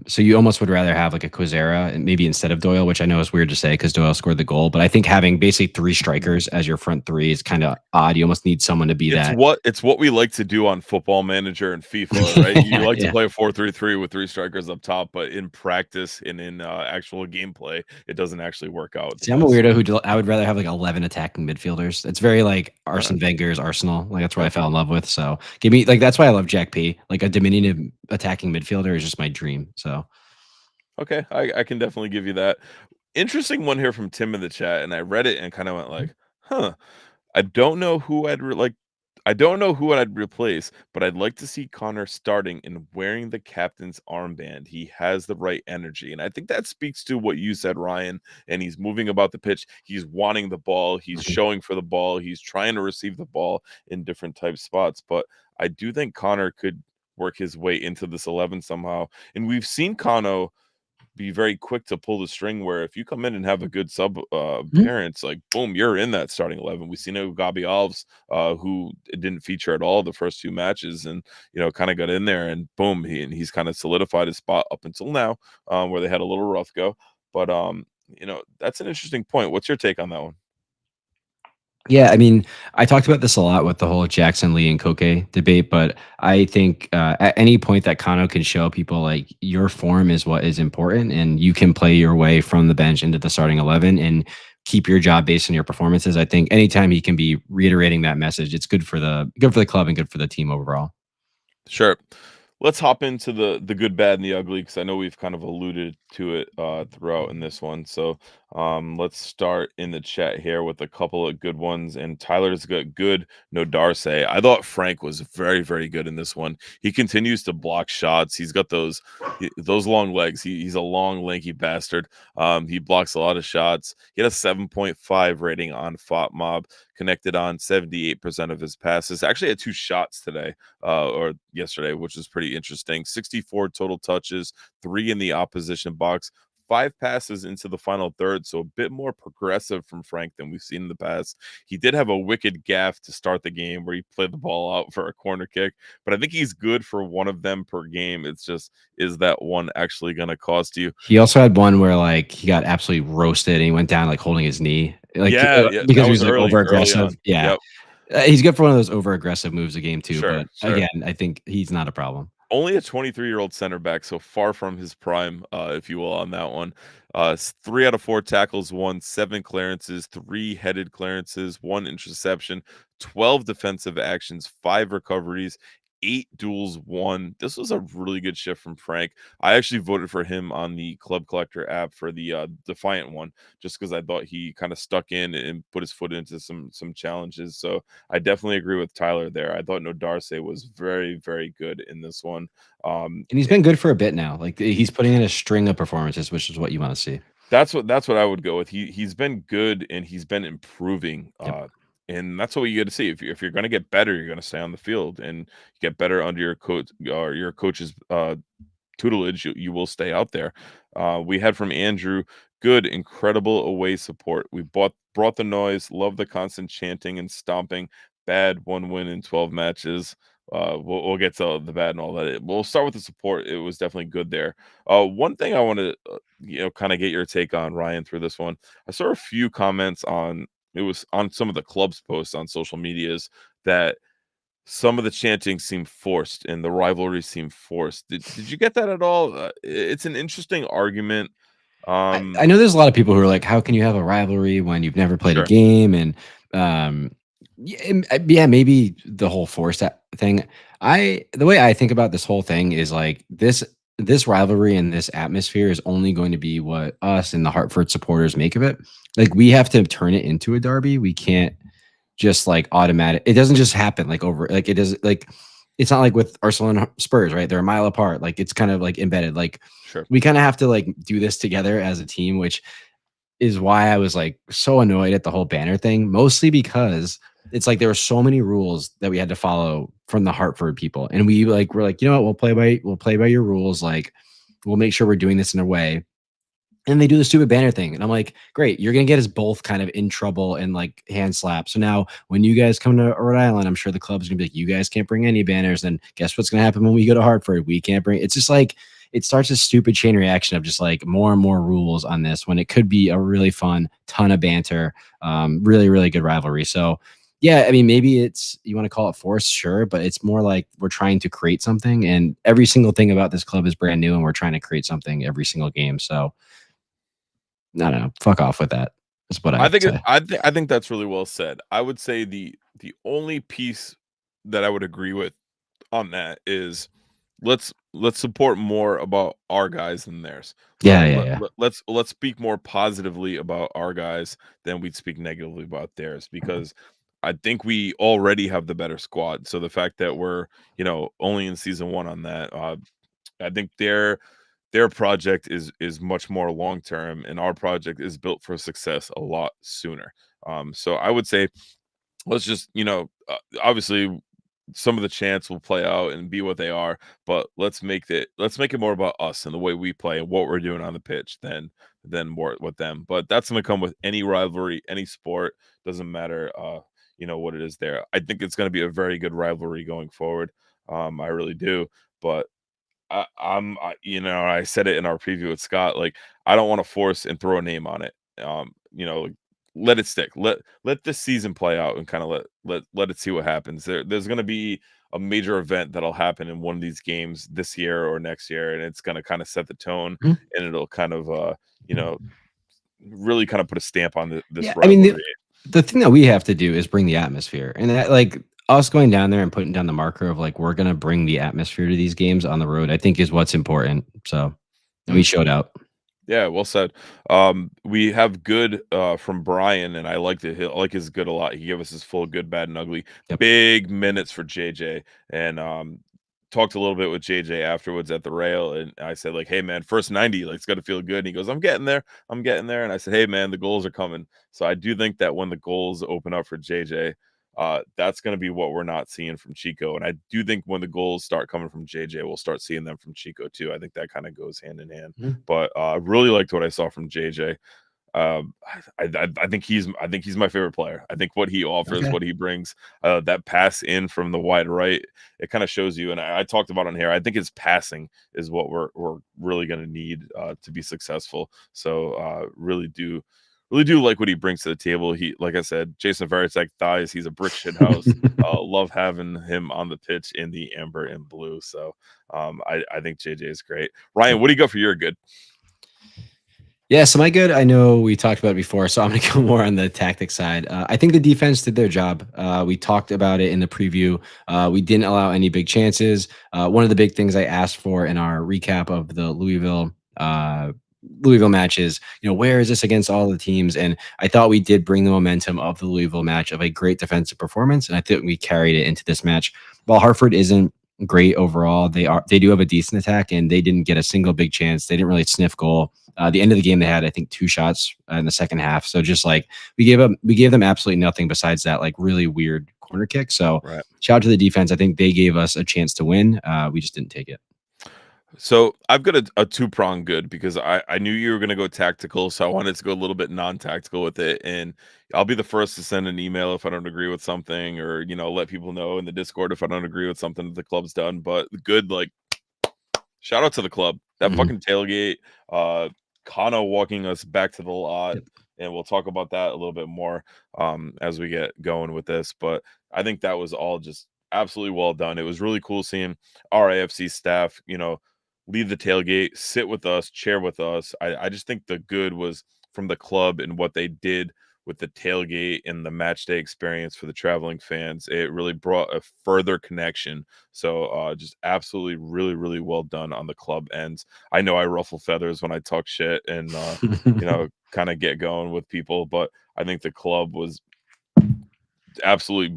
So you almost would rather have like a Quizera and maybe instead of Doyle, which I know is weird to say because Doyle scored the goal. But I think having basically three strikers as your front three is kind of odd. You almost need someone to be that. It's what we like to do on Football Manager and FIFA, right? You like to play a 4-3-3 with three strikers up top, but in practice and in actual gameplay, it doesn't actually work out. See, I'm a weirdo I would rather have like 11 attacking midfielders. It's very like Arsene Wenger's Arsenal. Like that's what I fell in love with. So give me that's why I love Jack P. Like a diminutive attacking midfielder is just my dream. So okay, I can definitely give you that. Interesting one here from Tim in the chat, and I read it and kind of went like, huh. I don't know who I'd replace, but I'd like to see Connor starting and wearing the captain's armband. He has the right energy. And I think that speaks to what you said, Ryan. And he's moving about the pitch. He's wanting the ball. He's showing for the ball. He's trying to receive the ball in different type spots. But I do think Connor could work his way into this 11 somehow. And we've seen Connor be very quick to pull the string, where if you come in and have a good sub appearance, like boom, you're in that starting 11. We've seen it with Gabi Alves, who didn't feature at all the first two matches, and kind of got in there, and boom, he's kind of solidified his spot up until now, where they had a little rough go. But that's an interesting point. What's your take on that one? Yeah, I mean, I talked about this a lot with the whole Jackson Lee and Koke debate, but I think at any point that Kano can show people like your form is what is important, and you can play your way from the bench into the starting 11 and keep your job based on your performances. I think anytime he can be reiterating that message, it's good for the club and good for the team overall. Sure. Let's hop into the good, bad, and the ugly because I know we've kind of alluded to it throughout in this one. So let's start in the chat here with a couple of good ones. And Tyler's got good, no Darce. I thought Frank was very, very good in this one. He continues to block shots. He's got those long legs. He's a long, lanky bastard. He blocks a lot of shots. He had a 7.5 rating on FOTMob, connected on 78% of his passes. Actually had 2 shots today or yesterday, which is pretty interesting. 64 total touches, 3 in the opposition box, 5 passes into the final third. So a bit more progressive from Frank than we've seen in the past. He did have a wicked gaff to start the game where he played the ball out for a corner kick, but I think he's good for one of them per game. It's just, is that one actually going to cost you? He also had one where like he got absolutely roasted and he went down like holding his knee, like Yeah, yeah, because that he was was like over early aggressive. on. Yeah, Yep. he's good for one of those over aggressive moves a game too. Sure, But sure. again, I think he's not a problem. Only a 23-year-old center back, so far from his prime, if you will, on that one. 3 out of 4 tackles, won 7 clearances, 3 headed clearances, 1 interception, 12 defensive actions, 5 recoveries, 8 duels won. This was a really good shift from Frank. I actually voted for him on the Club Collector app for the Defiant one, just because I thought he kind of stuck in and put his foot into some challenges. So I definitely agree with Tyler there. I thought No Darce was very, very good in this one. And he's Eh, been good for a bit now. Like he's putting in a string of performances, which is what you want to see. that's what I would go with. He's been good and he's been improving. Yep. And that's what you got to see. If you're going to get better, you're going to stay on the field and get better under your coach or your coach's tutelage, you will stay out there. We had from Andrew, good, incredible away support. We brought the noise, love the constant chanting and stomping. Bad, 1 win in 12 matches. We'll get to the bad and all that. We'll start with the support. It was definitely good there. One thing I want to, kind of get your take on, Ryan, through this one. I saw a few comments on it was on some of the club's posts on social medias that some of the chanting seemed forced and the rivalry seemed forced. Did you get that at all? It's an interesting argument. I know there's a lot of people who are like, how can you have a rivalry when you've never played a Sure, game? And yeah, maybe the whole force thing. The way I think about this whole thing is like this rivalry and this atmosphere is only going to be what us and the Hartford supporters make of it. Like we have to turn it into a derby. We can't just like automatic. It doesn't just happen like over like it does like it's not like with Arsenal and Spurs, right? They're a mile apart. Like it's kind of like embedded. Like sure. we kind of have to like do this together as a team, which is why I was like so annoyed at the whole banner thing, mostly because it's like there were so many rules that we had to follow from the Hartford people. And we're like, you know what, we'll play by your rules. Like we'll make sure we're doing this in a way, and they do the stupid banner thing. And I'm like, great, you're gonna get us both kind of in trouble and like hand slap. So now when you guys come to Rhode Island, I'm sure the club's gonna be like, you guys can't bring any banners. And guess what's gonna happen when we go to Hartford? We can't bring it's just like it starts a stupid chain reaction of just like more and more rules on this when it could be a really fun ton of banter, really, really good rivalry. So yeah, I mean, maybe it's you want to call it forced, sure, but it's more like we're trying to create something, and every single thing about this club is brand new, and we're trying to create something every single game. So I don't know. Fuck off with that. That's what I I have to think say. I think that's really well said. I would say the only piece that I would agree with on that is let's support more about our guys than theirs. Yeah, yeah, yeah. Let's speak more positively about our guys than we'd speak negatively about theirs because I think we already have the better squad. So the fact that we're, only in season 1 on that, I think their project is much more long term and our project is built for success a lot sooner. So I would say let's just, obviously some of the chants will play out and be what they are, but let's make it more about us and the way we play and what we're doing on the pitch than more with them. But that's going to come with any rivalry, any sport, doesn't matter what it is there. I think it's going to be a very good rivalry going forward. I really do. But I said it in our preview with Scott, like I don't want to force and throw a name on it. let it stick. Let this season play out and kind of let it see what happens. There's going to be a major event that'll happen in one of these games this year or next year, and it's going to kind of set the tone, Mhm. and it'll kind of you know, really kind of put a stamp on Yeah, this I mean, rivalry. the thing that we have to do is bring the atmosphere, and that, like, us going down there and putting down the marker of like we're gonna bring the atmosphere to these games on the road, I think is what's important. So, and we showed out. Yeah, well said. We have good from Brian, and I I like his good a lot. He gave us his full good, bad, and ugly. Yep. Big minutes for JJ, and talked a little bit with JJ afterwards at the rail, and I said like, "Hey man, first 90, like it's got to feel good." And he goes, "I'm getting there, I'm getting there." And I said, "Hey man, the goals are coming." So I do think that when the goals open up for JJ, that's going to be what we're not seeing from Chico. And I do think when the goals start coming from JJ, we'll start seeing them from Chico too. I think that kind of goes hand in hand. Mhm. But I really liked what I saw from JJ. Um, I think he's my favorite player. I think what he offers, Okay. what he brings, that pass in from the wide right, it kind of shows you. And I talked about on here. I think his passing is what we're really going to need to be successful. So really do like what he brings to the table. He, like I said, Jason Varitek thighs. He's a brick shit house. Love having him on the pitch in the amber and blue. So I think JJ is great. Ryan, what do you got for your good? Yeah, so my good, I know we talked about it before, so I'm going to go more on the tactic side. I think the defense did their job. We talked about it in the preview. We didn't allow any big chances. One of the big things I asked for in our recap of the Louisville matches, where is this against all the teams? And I thought we did bring the momentum of the Louisville match of a great defensive performance, and I think we carried it into this match. While Hartford isn't great overall, they do have a decent attack, and they didn't get a single big chance. They didn't really sniff goal. The end of the game, they had, I think, 2 shots in the second half. So just like we gave them absolutely nothing besides that like really weird corner kick. So Right. shout out to the defense. I think they gave us a chance to win. We just didn't take it. So I've got a two-prong good because I knew you were going to go tactical, so I wanted to go a little bit non-tactical with it. And I'll be the first to send an email if I don't agree with something, or let people know in the Discord if I don't agree with something that the club's done. But good, like, shout out to the club. That Mhm. fucking tailgate, Kano walking us back to the lot, Yep. and we'll talk about that a little bit more as we get going with this. But I think that was all just absolutely well done. It was really cool seeing RIFC staff, leave the tailgate, sit with us, chair with us. I just think the good was from the club and what they did with the tailgate and the match day experience for the traveling fans. It really brought a further connection. So just absolutely really, really well done on the club ends. I know I ruffle feathers when I talk shit and kind of get going with people, but I think the club was absolutely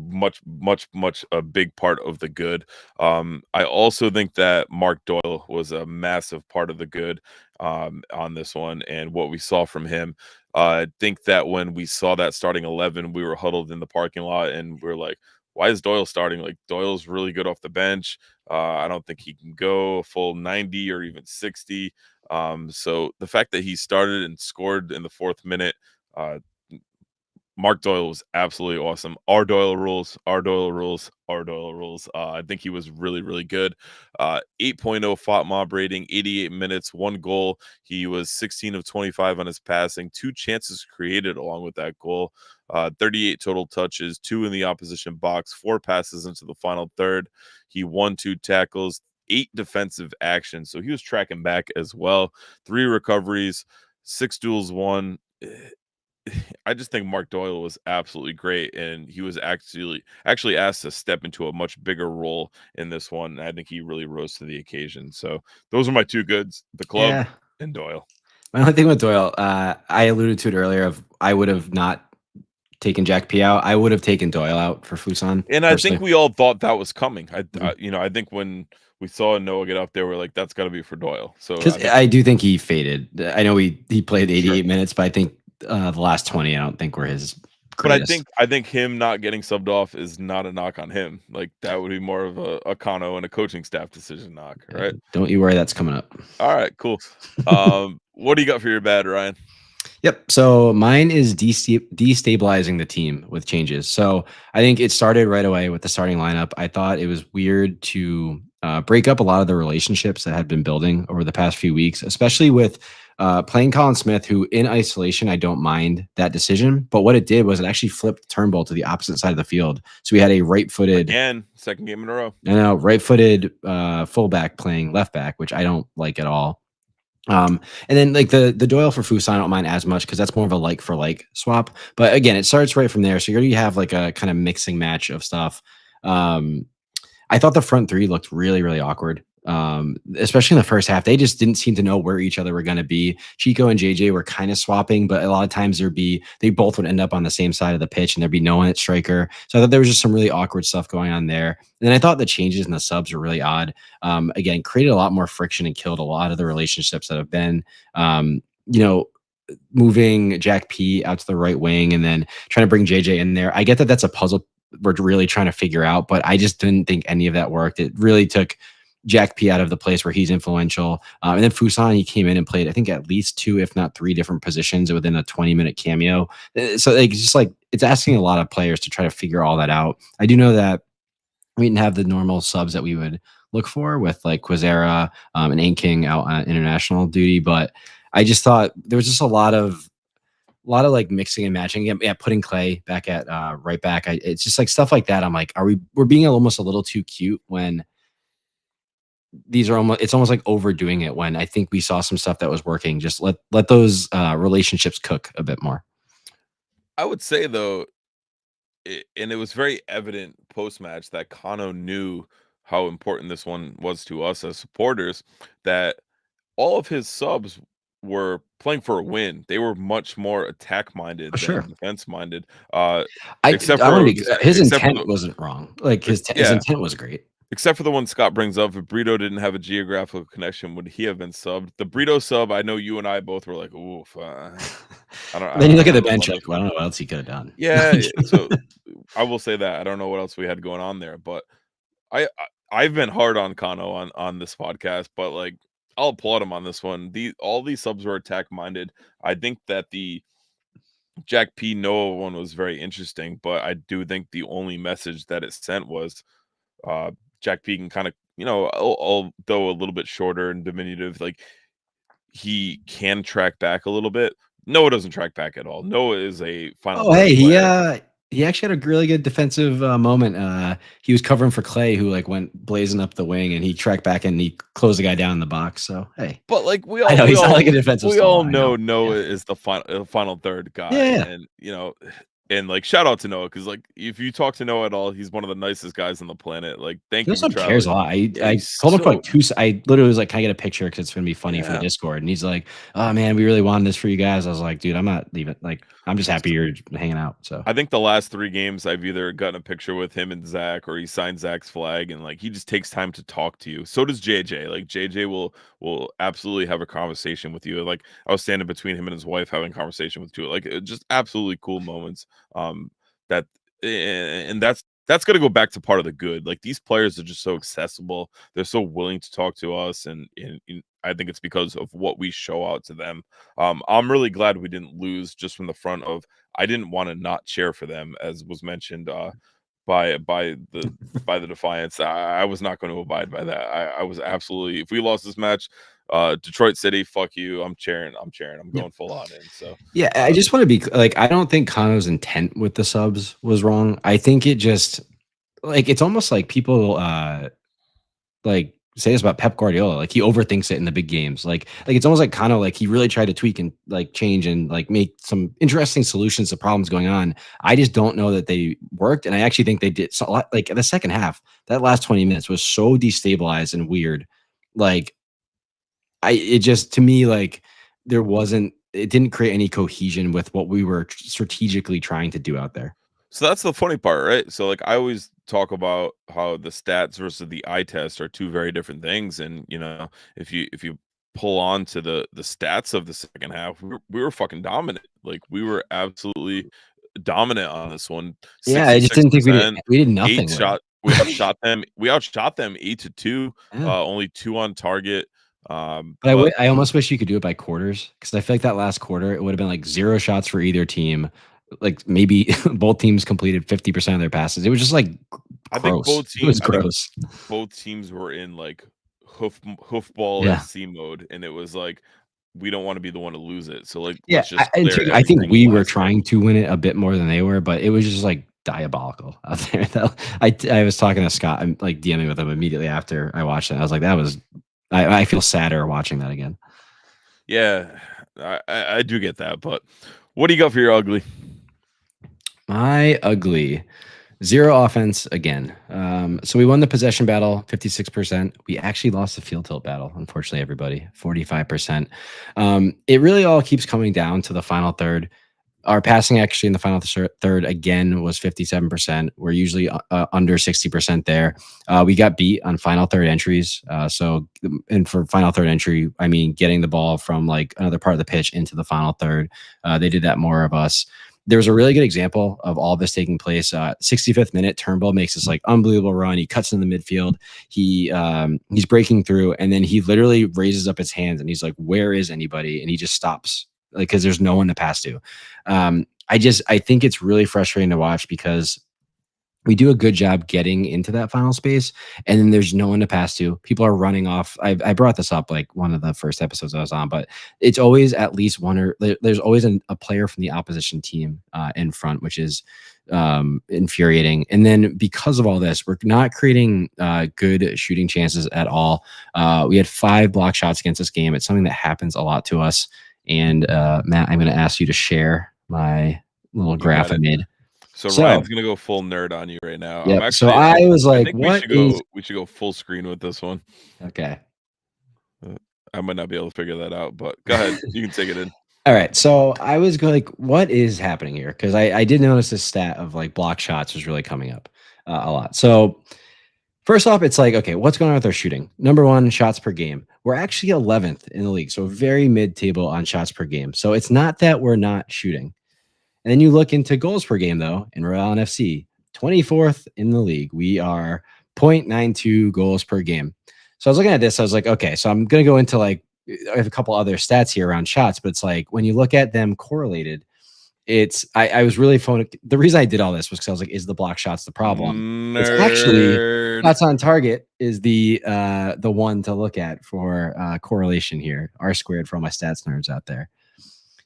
much a big part of the good. I also think that Mark Doyle was a massive part of the good on this one, and what we saw from him. I think that when we saw that starting 11, we were huddled in the parking lot, and we are like, "Why is Doyle starting? Like Doyle's really good off the bench. I don't think he can go a full 90 or even 60." So the fact that he started and scored in the 4th minute. Mark Doyle was absolutely awesome. Our Doyle rules, our Doyle rules, our Doyle rules. I think he was really, really good. 8.0 FOT mob rating, 88 minutes, 1 goal. He was 16 of 25 on his passing, 2 chances created along with that goal. 38 total touches, 2 in the opposition box, 4 passes into the final third. He won 2 tackles, 8 defensive actions. So he was tracking back as well. 3 recoveries, 6 duels won. I just think Mark Doyle was absolutely great, and he was actually asked to step into a much bigger role in this one. And I think he really rose to the occasion. So those are my 2 goods: the club Yeah. and Doyle. My only thing with Doyle, I alluded to it earlier. Of I would have not taken Jack P out. I would have taken Doyle out for Fuson And I think personally. we all thought that was coming. Mhm. I think when we saw Noah get up there, we're like, that's got to be for Doyle. So Because I think I do think he faded. I know he played sure. 88 minutes, but I think the last 20, I don't think were his But greatest. I think him not getting subbed off is not a knock on him. Like that would be more of a Kano and a coaching staff decision knock, right? Don't you worry, that's coming up. All right, cool. What do you got for your bad, Ryan? Yep. So mine is destabilizing the team with changes. So I think it started right away with the starting lineup. I thought it was weird to break up a lot of the relationships that had been building over the past few weeks, especially with playing Colin Smith, who in isolation, I don't mind that decision. But what it did was it actually flipped Turnbull to the opposite side of the field. So we had a right-footed, Again, second game in a row. I know, right-footed fullback playing left back, which I don't like at all. And then like the Doyle for Fuson, I don't mind as much because that's more of a like for like swap. But again, it starts right from there. So you already have like a kind of mixing match of stuff. I thought the front three looked really, really awkward. Especially in the first half, they just didn't seem to know where each other were going to be. Chico and JJ were kind of swapping, but a lot of times they both would end up on the same side of the pitch and there'd be no one at striker. So I thought there was just some really awkward stuff going on there. And then I thought the changes in the subs were really odd. Again, created a lot more friction and killed a lot of the relationships that have been, moving Jack P out to the right wing and then trying to bring JJ in there. I get that that's a puzzle we're really trying to figure out, but I just didn't think any of that worked. It really took Jack P out of the place where he's influential. And then Fuson, he came in and played, I think, at least 2, if not 3 different positions within a 20-minute cameo. So like, just like it's asking a lot of players to try to figure all that out. I do know that we didn't have the normal subs that we would look for with like Quizera and Anking out on international duty, but I just thought there was just a lot of like mixing and matching. Yeah, putting Clay back at right back. It's just like stuff like that. I'm like, we're being almost a little too cute when these are it's almost like overdoing it when I think we saw some stuff that was working. Just let those relationships cook a bit more. I would say though, and it was very evident post match that Kano knew how important this one was to us as supporters, that all of his subs were playing for a win. They were much more attack minded For sure. than defense minded. Except I for his except for intent wasn't wrong. Like his yeah, intent was great. except for the one Scott brings up. If Brito didn't have a geographical connection, would he have been subbed? The Brito sub, I know you and I both were like, "Oof." Then you look I at the don't know bench, about like, well, I don't know what else he could have done. yeah, so I will say that I don't know what else we had going on there, but I've been hard on Kano on this podcast, but like I'll applaud him on this one. All these subs were attack minded. I think that the Jack P Noah one was very interesting, but I do think the only message that it sent was Jack P can kind of, although a little bit shorter and diminutive, like he can track back a little bit. Noah doesn't track back at all. Noah is a final Oh, third hey, player. he actually had a really good defensive moment. He was covering for Clay, who like went blazing up the wing, and he tracked back and he closed the guy down in the box. So hey, But like I know he's not like a defensive we star. all I know know. Noah Yeah. is the final third guy, Yeah. and and like shout out to Noah because like if you talk to Noah at all, he's one of the nicest guys on the planet. Like thank He you for also cares a traveling. lot. Yeah, I he's told him for like so 2. I literally was like, "Can I get a picture? Because it's gonna be funny for the yeah. Discord." And he's like, "Oh man, we really wanted this for you guys." I was like, "Dude, I'm not leaving. Like, I'm just happy you're hanging out." So I think the last 3 games I've either gotten a picture with him and Zach or he signed Zach's flag and like he just takes time to talk to you. So does JJ. Like JJ will absolutely have a conversation with you. Like I was standing between him and his wife having a conversation with two. Like just absolutely cool moments. That and that's gonna go back to part of the good. Like these players are just so accessible. They're so willing to talk to us and I think it's because of what we show out to them. I'm really glad we didn't lose just from the front of I didn't want to not cheer for them, as was mentioned by the Defiance. I was not going to abide by that. I was absolutely if we lost this match, Detroit City, fuck you. I'm cheering. I'm going full on in. So yeah, I just want to be like, I don't think Kano's intent with the subs was wrong. I think it just like it's almost like people like say this about Pep Guardiola. Like he overthinks it in the big games. Like it's almost like Kano, like he really tried to tweak and like change and like make some interesting solutions to problems going on. I just don't know that they worked. And I actually think they did so like in the second half, that last 20 minutes was so destabilized and weird. Like it just to me, like it didn't create any cohesion with what we were strategically trying to do out there. So that's the funny part, right? So like I always talk about how the stats versus the eye test are two very different things. And if you pull on to the stats of the second half, we were fucking dominant. Like we were absolutely dominant on this one. Yeah, I just didn't think 66%, we did eight nothing with shot. We outshot them. We outshot them 8-2. it. Only 2 on target. But But I almost wish you could do it by quarters because I feel like that last quarter it would have been like 0 shots for either team. Like maybe both teams completed 50% of their passes. It was just like I think gross. It was gross. both teams were in like hoofball Yeah. FC mode, and it was like we don't want to be the one to lose it. So like, Yeah, let's just and clear too, I think everything we were last night. trying to win it a bit more than they were, but it was just like diabolical out there. I was talking to Scott, I'm like DMing with him immediately after I watched it. I was like, that was I feel sadder watching that again. Yeah, I do get that, but what do you got for your ugly? My ugly. Zero offense again. So we won the possession battle, 56%. We actually lost the field tilt battle, unfortunately, everybody, 45%. It really all keeps coming down to the final third. Our passing actually in the final third again was 57%. We're usually under 60% there. We got beat on final third entries. And for final third entry, I mean getting the ball from like another part of the pitch into the final third. They did that more of us. There was a really good example of all this taking place. 65th minute, Turnbull makes this like unbelievable run. He cuts in the midfield. He's breaking through, and then he literally raises up his hands and he's like, "Where is anybody?" And he just stops, like, because there's no one to pass to. I think it's really frustrating to watch because we do a good job getting into that final space, and then there's no one to pass to. People are running off. I brought this up like one of the first episodes I was on, but it's always at least one or there's always a player from the opposition team in front, which is infuriating. And then because of all this, we're not creating good shooting chances at all. We had 5 block shots against this game. It's something that happens a lot to us. And Matt, I'm going to ask you to share my little You graph got I it. made. So So, Ryan's gonna go full nerd on you right now. I'm yep. So actually, I was I like, think what is we should go full screen with this one. okay? I might not be able to figure that out, but go ahead. You can take it in. All right. So I was like, what is happening here? Because I did notice this stat of like block shots was really coming up a lot. So first off, it's like, okay, what's going on with our shooting? Number one, shots per game. We're actually 11th in the league. So very mid table on shots per game. So it's not that we're not shooting. And then you look into goals per game, though, in Rhode Island FC, 24th in the league. We are 0.92 goals per game. So I was looking at this. I was like, okay, so I'm going to go into like, I have a couple other stats here around shots, but it's like when you look at them correlated, I was really the reason I did all this was because I was like, is the block shots the problem? It's actually Nerd. shots on target is the one to look at for correlation here. R squared for all my stats nerds out there.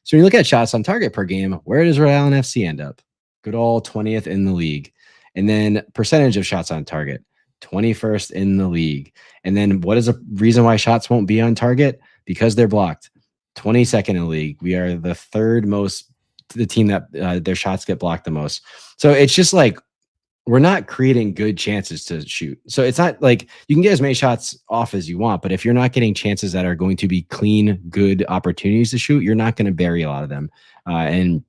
So when you look at shots on target per game, where does Rhode Island FC end up? Good old 20th in the league. And then percentage of shots on target, 21st in the league. And then what is a reason why shots won't be on target? Because they're blocked. 22nd in the league. We are the third most, the team that their shots get blocked the most. So it's just like we're not creating good chances to shoot. So it's not like you can get as many shots off as you want, but if you're not getting chances that are going to be clean, good opportunities to shoot, you're not going to bury a lot of them. And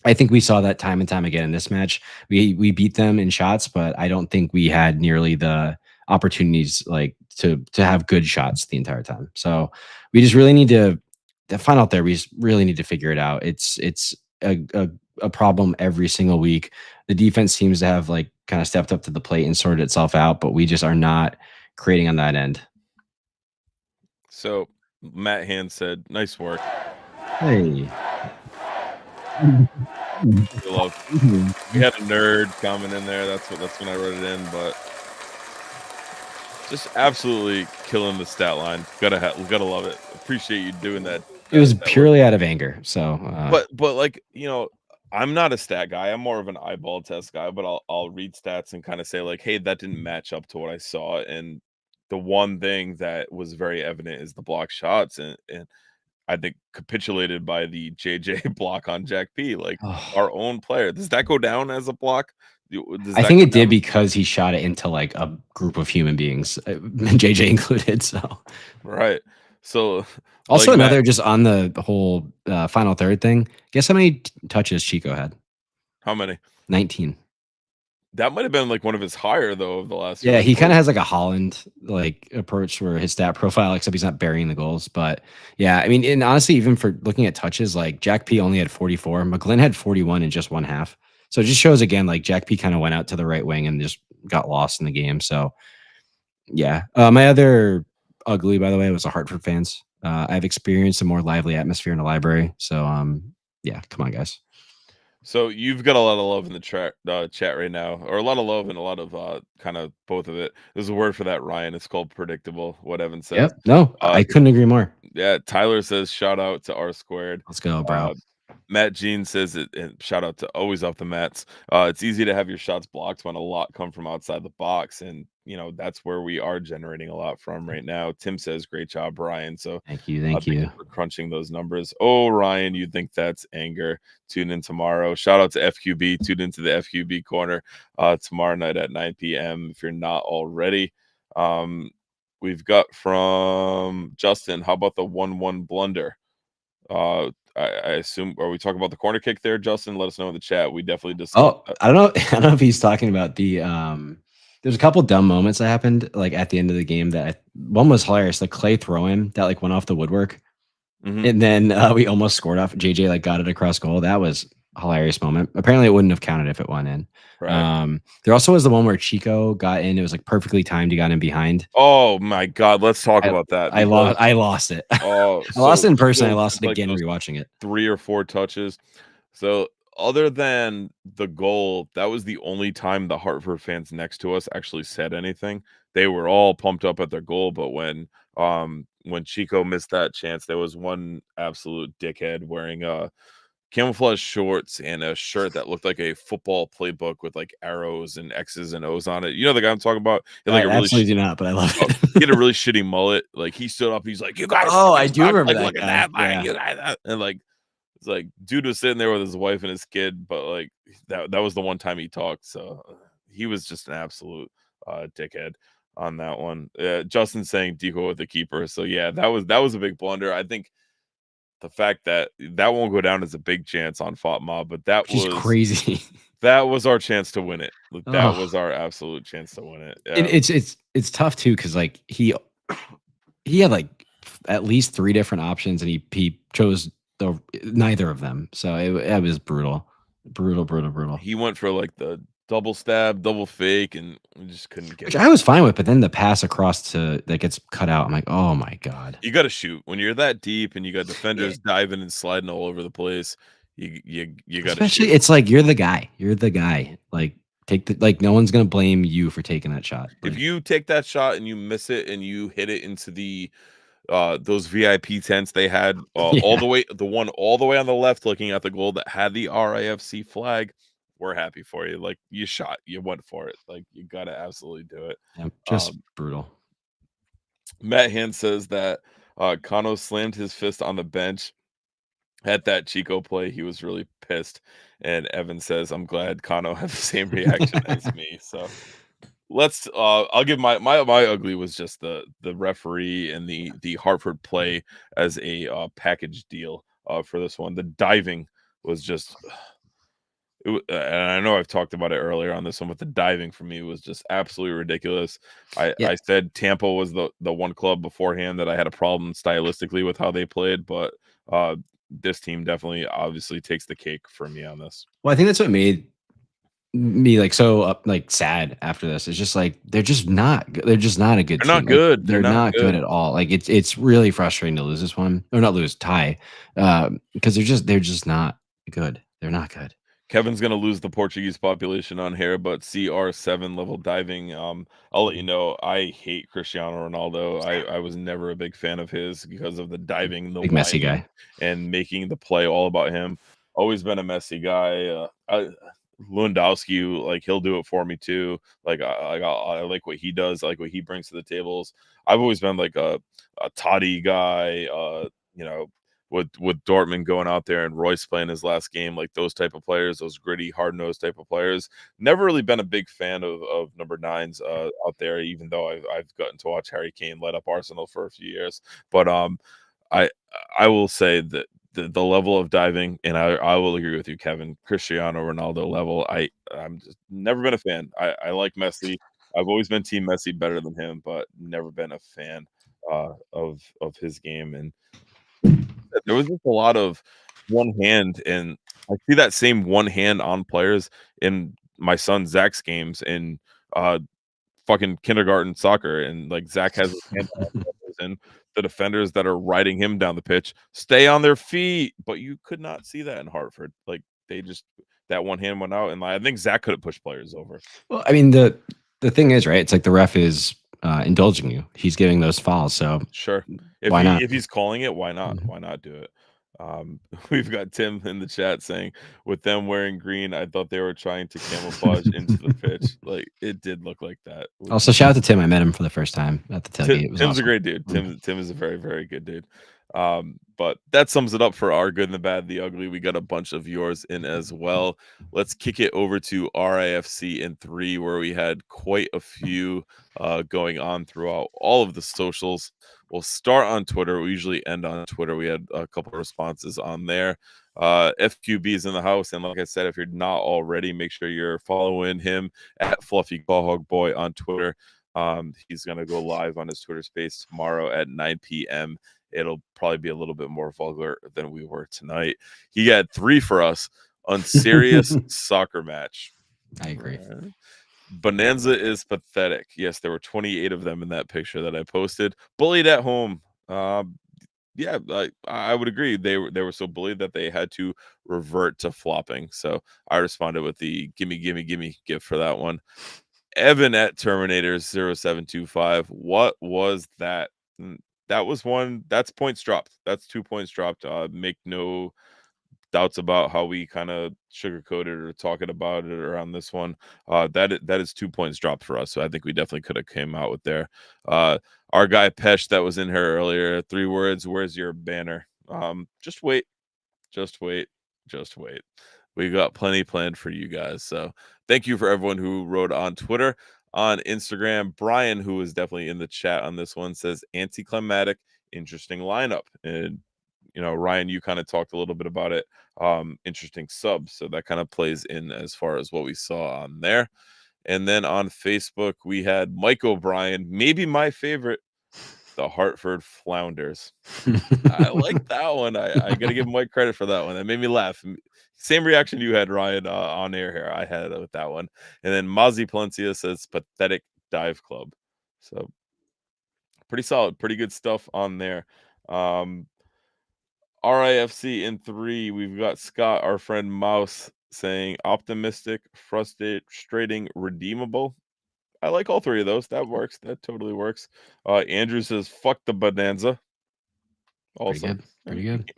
I think we saw that time and time again in this match. We beat them in shots, but I don't think we had nearly the opportunities like to have good shots the entire time. So we just really need to the final there. We just really need to figure it out. It's a problem every single week. The defense seems to have like kind of stepped up to the plate and sorted itself out, but we just are not creating on that end. So Matt Hand said, "Nice work." Hey. Love. We had a nerd comment in there. That's when I wrote it in, but just absolutely killing the stat line. Gotta love it. Appreciate you doing that. It was that purely out of anger. So, but like I'm not a stat guy. I'm more of an eyeball test guy. But I'll read stats and kind of say like, hey, that didn't match up to what I saw. And the one thing that was very evident is the block shots, and I think capitulated by the JJ block on Jack P. Like our own player. Does that go down as a block? I think it did because he shot it into like a group of human beings, JJ included. So, right. So, also like another just on the whole final third thing. Guess how many touches Chico had? How many? 19. That might have been like one of his higher though of the last. Yeah, he kind of has like a Holland like approach where his stat profile, except he's not burying the goals. But yeah, I mean, and honestly, even for looking at touches, like Jack P only had 44. McGlynn had 41 in just one half. So it just shows again, like Jack P kind of went out to the right wing and just got lost in the game. So yeah, my other ugly, by the way, was the Hartford fans. I've experienced a more lively atmosphere in the library. So yeah, come on, guys. So you've got a lot of love in the chat right now, or a lot of love and a lot of kind of both of it. There's a word for that, Ryan. It's called predictable. What Evan says. Yep. No, I couldn't agree more. Yeah, Tyler says shout out to R squared. Let's go, bro. Matt Jean says it, and shout out to always off the mats. It's easy to have your shots blocked when a lot come from outside the box, and that's where we are generating a lot from right now. Tim says, "Great job, Ryan." So Thank you. thank you for crunching those numbers. Oh, Ryan, you think that's anger? Tune in tomorrow. Shout out to FQB. Tune into the FQB corner tomorrow night at 9 p.m. if you're not already. We've got from Justin. How about the 1-1 blunder? I assume, are we talking about the corner kick there, Justin? Let us know in the chat. We definitely discussed that. I don't know. I don't know if he's talking about the there's a couple dumb moments that happened like at the end of the game one was hilarious. The Clay throw in that like went off the woodwork. Mhm. And then we almost scored off. JJ like got it across goal. That was a hilarious moment. Apparently it wouldn't have counted if it went in. Right. There also was the one where Chico got in. It was like perfectly timed. He got in behind. Oh my God. Let's talk about that. I lost it. Oh, I lost it in person. I Chico lost it took, like, again those rewatching it. 3 or 4 touches. So other than the goal, that was the only time the Hartford fans next to us actually said anything. They were all pumped up at their goal, but when Chico missed that chance, there was one absolute dickhead wearing camouflage shorts and a shirt that looked like a football playbook with like arrows and X's and O's on it. You know the guy I'm talking about? He had, like, I a really absolutely do not, but I love it. he had a really shitty mullet. Like he stood up, he's like, "You guys, Oh, I fucking do suck. remember Like, that look guy. at that, man. Yeah. You guys," and like it's like dude was sitting there with his wife and his kid, but like that was the one time he talked. So he was just an absolute dickhead on that one. Justin saying decoy with the keeper. So yeah, that was a big blunder. I think the fact that won't go down as a big chance on Fatma, but that She's was crazy. that was our chance to win it. Like, that Oh. was our absolute chance to win it. It's tough too because like he had like at least 3 different options and he chose neither of them. So it was brutal. He went for like the double stab, double fake, and we just couldn't get Which it. I was fine with, but then the pass across that gets cut out. I'm like, oh my God. You got to shoot when you're that deep and you got defenders diving and sliding all over the place. You got to Especially, shoot. it's like you're the guy. Like no one's gonna blame you for taking that shot. If Like, you take that shot and you miss it and you hit it into the those VIP tents they had all the way, the one all the way on the left looking at the goal that had the RIFC flag, we're happy for you. Like you went for it. Like you got to absolutely do it. just brutal. Matt Hand says that Kano slammed his fist on the bench at that Chico play. He was really pissed. And Evan says, I'm glad Kano had the same reaction as me. So let's I'll give my ugly was just the referee and the Hartford play as a package deal for this one. The diving was just and I know I've talked about it earlier on this one, but the diving for me was just absolutely ridiculous. I said Tampa was the one club beforehand that I had a problem stylistically with how they played, but this team definitely obviously takes the cake for me on this. Well, I think that's what made me like so like sad after this. It's just like they're just not a good They're team. not good. They're not good at all. Like it's really frustrating to lose this one or not lose tie because they're just not good. They're not good. Kevin's gonna lose the Portuguese population on here, but CR7 level diving. I'll let you know. I hate Cristiano Ronaldo. I was never a big fan of his because of the diving, the Big messy whining, guy, and making the play all about him. Always been a messy guy. Lewandowski, like he'll do it for me too. Like I like what he does. I like what he brings to the tables. I've always been like a Toddy guy. You know, with Dortmund going out there and Royce playing his last game, like those type of players, those gritty, hard nosed type of players. Never really been a big fan of number 9s out there, even though I've gotten to watch Harry Kane light up Arsenal for a few years. But I will say that the level of diving, and I will agree with you, Kevin, Cristiano Ronaldo level. I'm just never been a fan. I like Messi. I've always been Team Messi better than him, but never been a fan of his game. And there was just a lot of one hand, and I see that same one hand on players in my son Zach's games in fucking kindergarten soccer, and like Zach has his hand on players, and the defenders that are riding him down the pitch stay on their feet, but you could not see that in Hartford. Like they just that one hand went out, and I think Zach could have pushed players over. Well, I mean the thing is, right? It's like the ref is indulging you. He's giving those fouls. So Sure. If Why not? he's calling it, why not? Mhm. Why not do it? We've got Tim in the chat saying, with them wearing green, I thought they were trying to camouflage into the pitch. Like it did look like that. Also, shout out to Tim. I met him for the first time at the tailgate. It was Tim's a awesome. great dude. Tim is a very, very good dude. But that sums it up for our good and the bad, the ugly. We got a bunch of yours in as well. Let's kick it over to RIFC in 3, where we had quite a few going on throughout all of the socials. We'll start on Twitter. We usually end on Twitter. We had a couple of responses on there. FQB is in the house, and like I said, if you're not already, make sure you're following him at Fluffy Callhog Boy on Twitter. He's going to go live on his Twitter space tomorrow at 9 p.m. It'll probably be a little bit more vulgar than we were tonight. He got 3 for us. Unserious soccer match. I agree. Bonanza is pathetic. Yes, there were 28 of them in that picture that I posted. Bullied at home. Yeah, I would agree. They were so bullied that they had to revert to flopping. So I responded with the gimme, gimme, gimme gift for that one. Evan at Terminator 0725. What was that? That was one. That's points dropped. That's 2 points dropped. Make no doubts about how we kind of sugarcoated or talking about it around this one. That is 2 points dropped for us. So I think we definitely could have came out with there. Our guy Pesh that was in here earlier. 3 words. Where's your banner? Just wait. Just wait. Just wait. We got plenty planned for you guys. So thank you for everyone who wrote on Twitter. On Instagram, Brian, who is definitely in the chat on this one, says anticlimactic, interesting lineup. And Ryan, you kind of talked a little bit about it. Interesting sub. So that kind of plays in as far as what we saw on there. And then on Facebook, we had Mike O'Brien, maybe my favorite, the Hartford Flounders. I like that one. I got to give Mike credit for that one. That made me laugh. Same reaction you had, Ryan, on air here. I had with that one. And then Mazi Palencia says pathetic dive club. So pretty solid, pretty good stuff on there. RIFC in 3, we've got Scott, our friend Mouse, saying optimistic, frustrating, redeemable. I like all 3 of those. That works. That totally works. Andrew says fuck the bonanza. Awesome. Pretty good.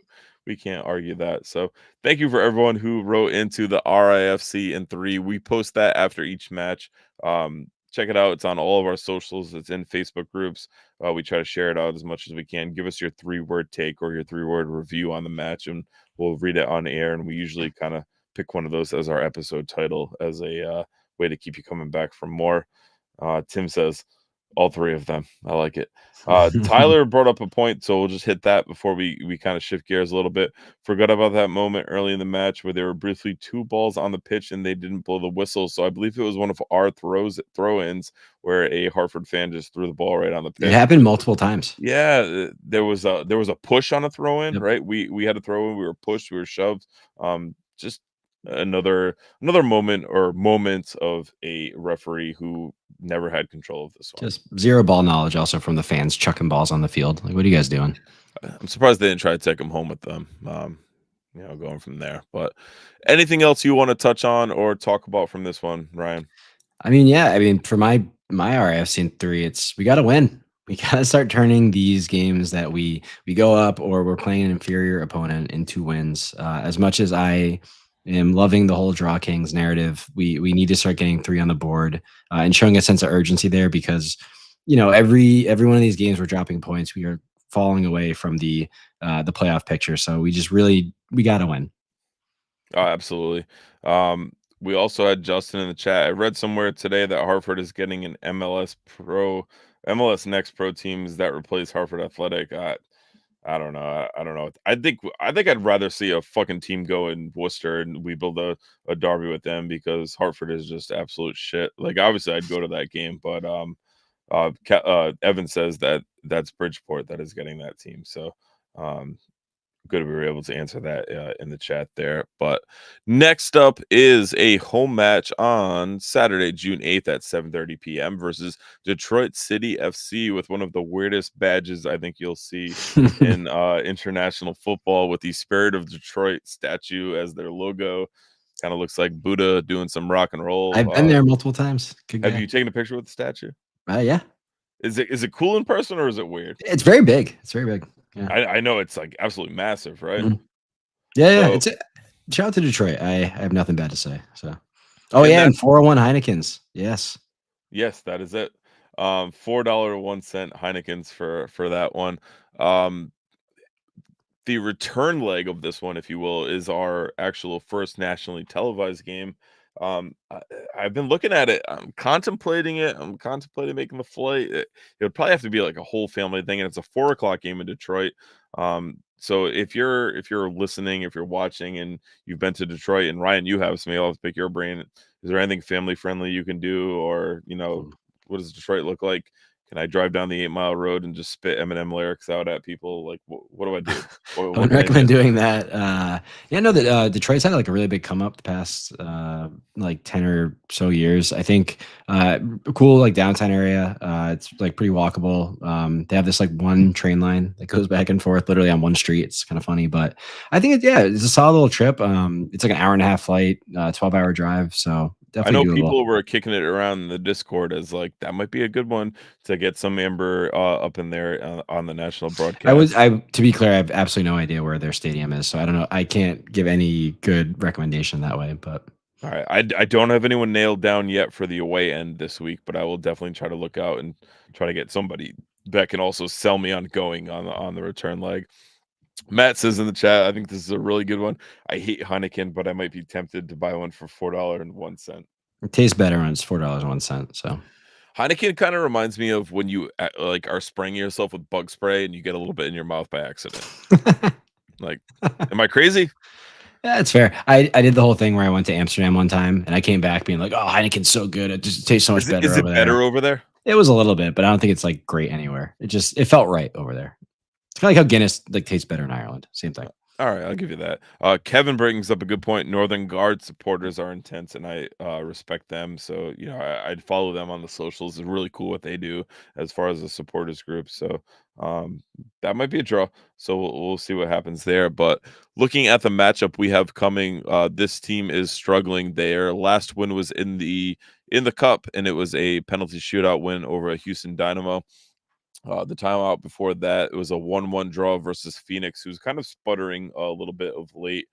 We can't argue that. So thank you for everyone who wrote into the RIFC in 3. We post that after each match. Check it out. It's on all of our socials. It's in Facebook groups. We try to share it out as much as we can. Give us your 3-word take or your 3-word review on the match, and we'll read it on air. And we usually kind of pick one of those as our episode title as a way to keep you coming back for more. Tim says, all 3 of them. I like it. Tyler brought up a point, so we'll just hit that before we kind of shift gears a little bit. Forgot about that moment early in the match where there were briefly 2 balls on the pitch and they didn't blow the whistle. So I believe it was one of our throw-ins where a Hartford fan just threw the ball right on the pitch. It happened multiple times. Yeah, there was a push on a throw-in, yep. Right? We had a throw-in, we were pushed, we were shoved. Just another moment or moments of a referee who never had control of this one. Just zero ball knowledge also from the fans chucking balls on the field. Like, what are you guys doing? I'm surprised they didn't try to take them home with them. Going from there. But anything else you want to touch on or talk about from this one, Ryan? I mean, for my RIFC in 3, we got to win. We got to start turning these games that we go up or we're playing an inferior opponent into wins. As much as I am loving the whole Draw Kings narrative, we need to start getting 3 on the board and showing a sense of urgency there, because every one of these games we're dropping points, we are falling away from the playoff picture. So we got to win. Oh, absolutely. We also had Justin in the chat. I read somewhere today that Hartford is getting an MLS Next Pro teams that replace Hartford Athletic. I don't know. I don't know. I think I'd rather see a fucking team go in Worcester and we build a derby with them, because Hartford is just absolute shit. Like, obviously I'd go to that game, but Evan says that's Bridgeport that is getting that team. So good we were able to answer that in the chat there. But next up is a home match on Saturday, June 8th at 7:30 p.m. versus Detroit City FC, with one of the weirdest badges I think you'll see in international football, with the Spirit of Detroit statue as their logo. Kind of looks like Buddha doing some rock and roll. I've been there multiple times. Have you taken a picture with the statue? Yeah. Is it cool in person or is it weird? It's very big. It's very big. Yeah. I know it's like absolutely massive, right? Mhm. Yeah, yeah. So It's shout out to Detroit. I have nothing bad to say. So, oh and yeah, that and 401 Heinekens. Yes. yes, that is it. $4.01 Heinekens for that one. Um, the return leg of this one, if you will, is our actual first nationally televised game. I've been looking at it. I'm contemplating it. I'm contemplating making the flight. It would probably have to be like a whole family thing, and it's a 4 o'clock game in Detroit. So if you're listening, if you're watching, and you've been to Detroit, and Ryan, you have, so maybe I'll have to pick your brain. Is there anything family friendly you can do, or what does Detroit look like? Can I drive down the 8 Mile road and just spit Eminem lyrics out at people? Like, what do I do? I What wouldn't can I do? recommend doing that. Yeah, no, that Detroit's had like a really big come up the past like 10 or so years. I think cool like downtown area. It's like pretty walkable. They have this like one train line that goes back and forth literally on one street. It's kind of funny, but I think it's a solid little trip. It's like an hour and a half flight, 12-hour drive, so I definitely know doable. people were kicking it around in the Discord as like that might be a good one to get some Amber up in there on the national broadcast. I to be clear, I have absolutely no idea where their stadium is, so I don't know. I can't give any good recommendation that way, but All right, I don't have anyone nailed down yet for the away end this week, but I will definitely try to look out and try to get somebody that can also sell me on going on the return leg. Matt says in the chat, I think this is a really good one. I hate Heineken, but I might be tempted to buy one for $4.01. it tastes better when it's $4.01. So Heineken kind of reminds me of when you like are spraying yourself with bug spray and you get a little bit in your mouth by accident. Like, am I crazy? yeah, it's fair. I did the whole thing where I went to Amsterdam one time and I came back being like, "Oh, Heineken's so good. It just tastes so much better Is over it better there." over there? It was a little bit, but I don't think it's like great anywhere. It felt right over there. It's kind of like how Guinness like tastes better in Ireland. Same thing. All right, I'll give you that. Kevin brings up a good point. Northern Guard supporters are intense, and I respect them. So I'd follow them on the socials. It's really cool what they do as far as the supporters group. So um, that might be a draw. So we'll see what happens there. But looking at the matchup we have coming, this team is struggling. Their last win was in the cup, and it was a penalty shootout win over a Houston Dynamo. The time out before that, it was a 1-1 draw versus Phoenix, who's kind of sputtering a little bit of late.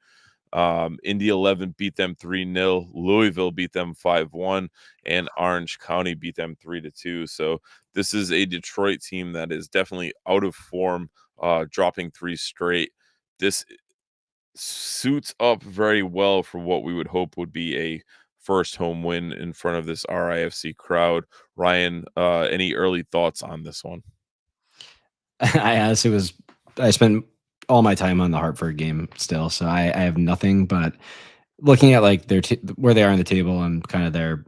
Indy 11 beat them 3-0. Louisville beat them 5-1, and Orange County beat them 3-2. So this is a Detroit team that is definitely out of form, dropping 3 straight. This suits up very well for what we would hope would be a first home win in front of this RIFC crowd. Ryan, any early thoughts on this one? I honestly was. I spent all my time on the Hartford game still, so I have nothing but looking at like where they are on the table and kind of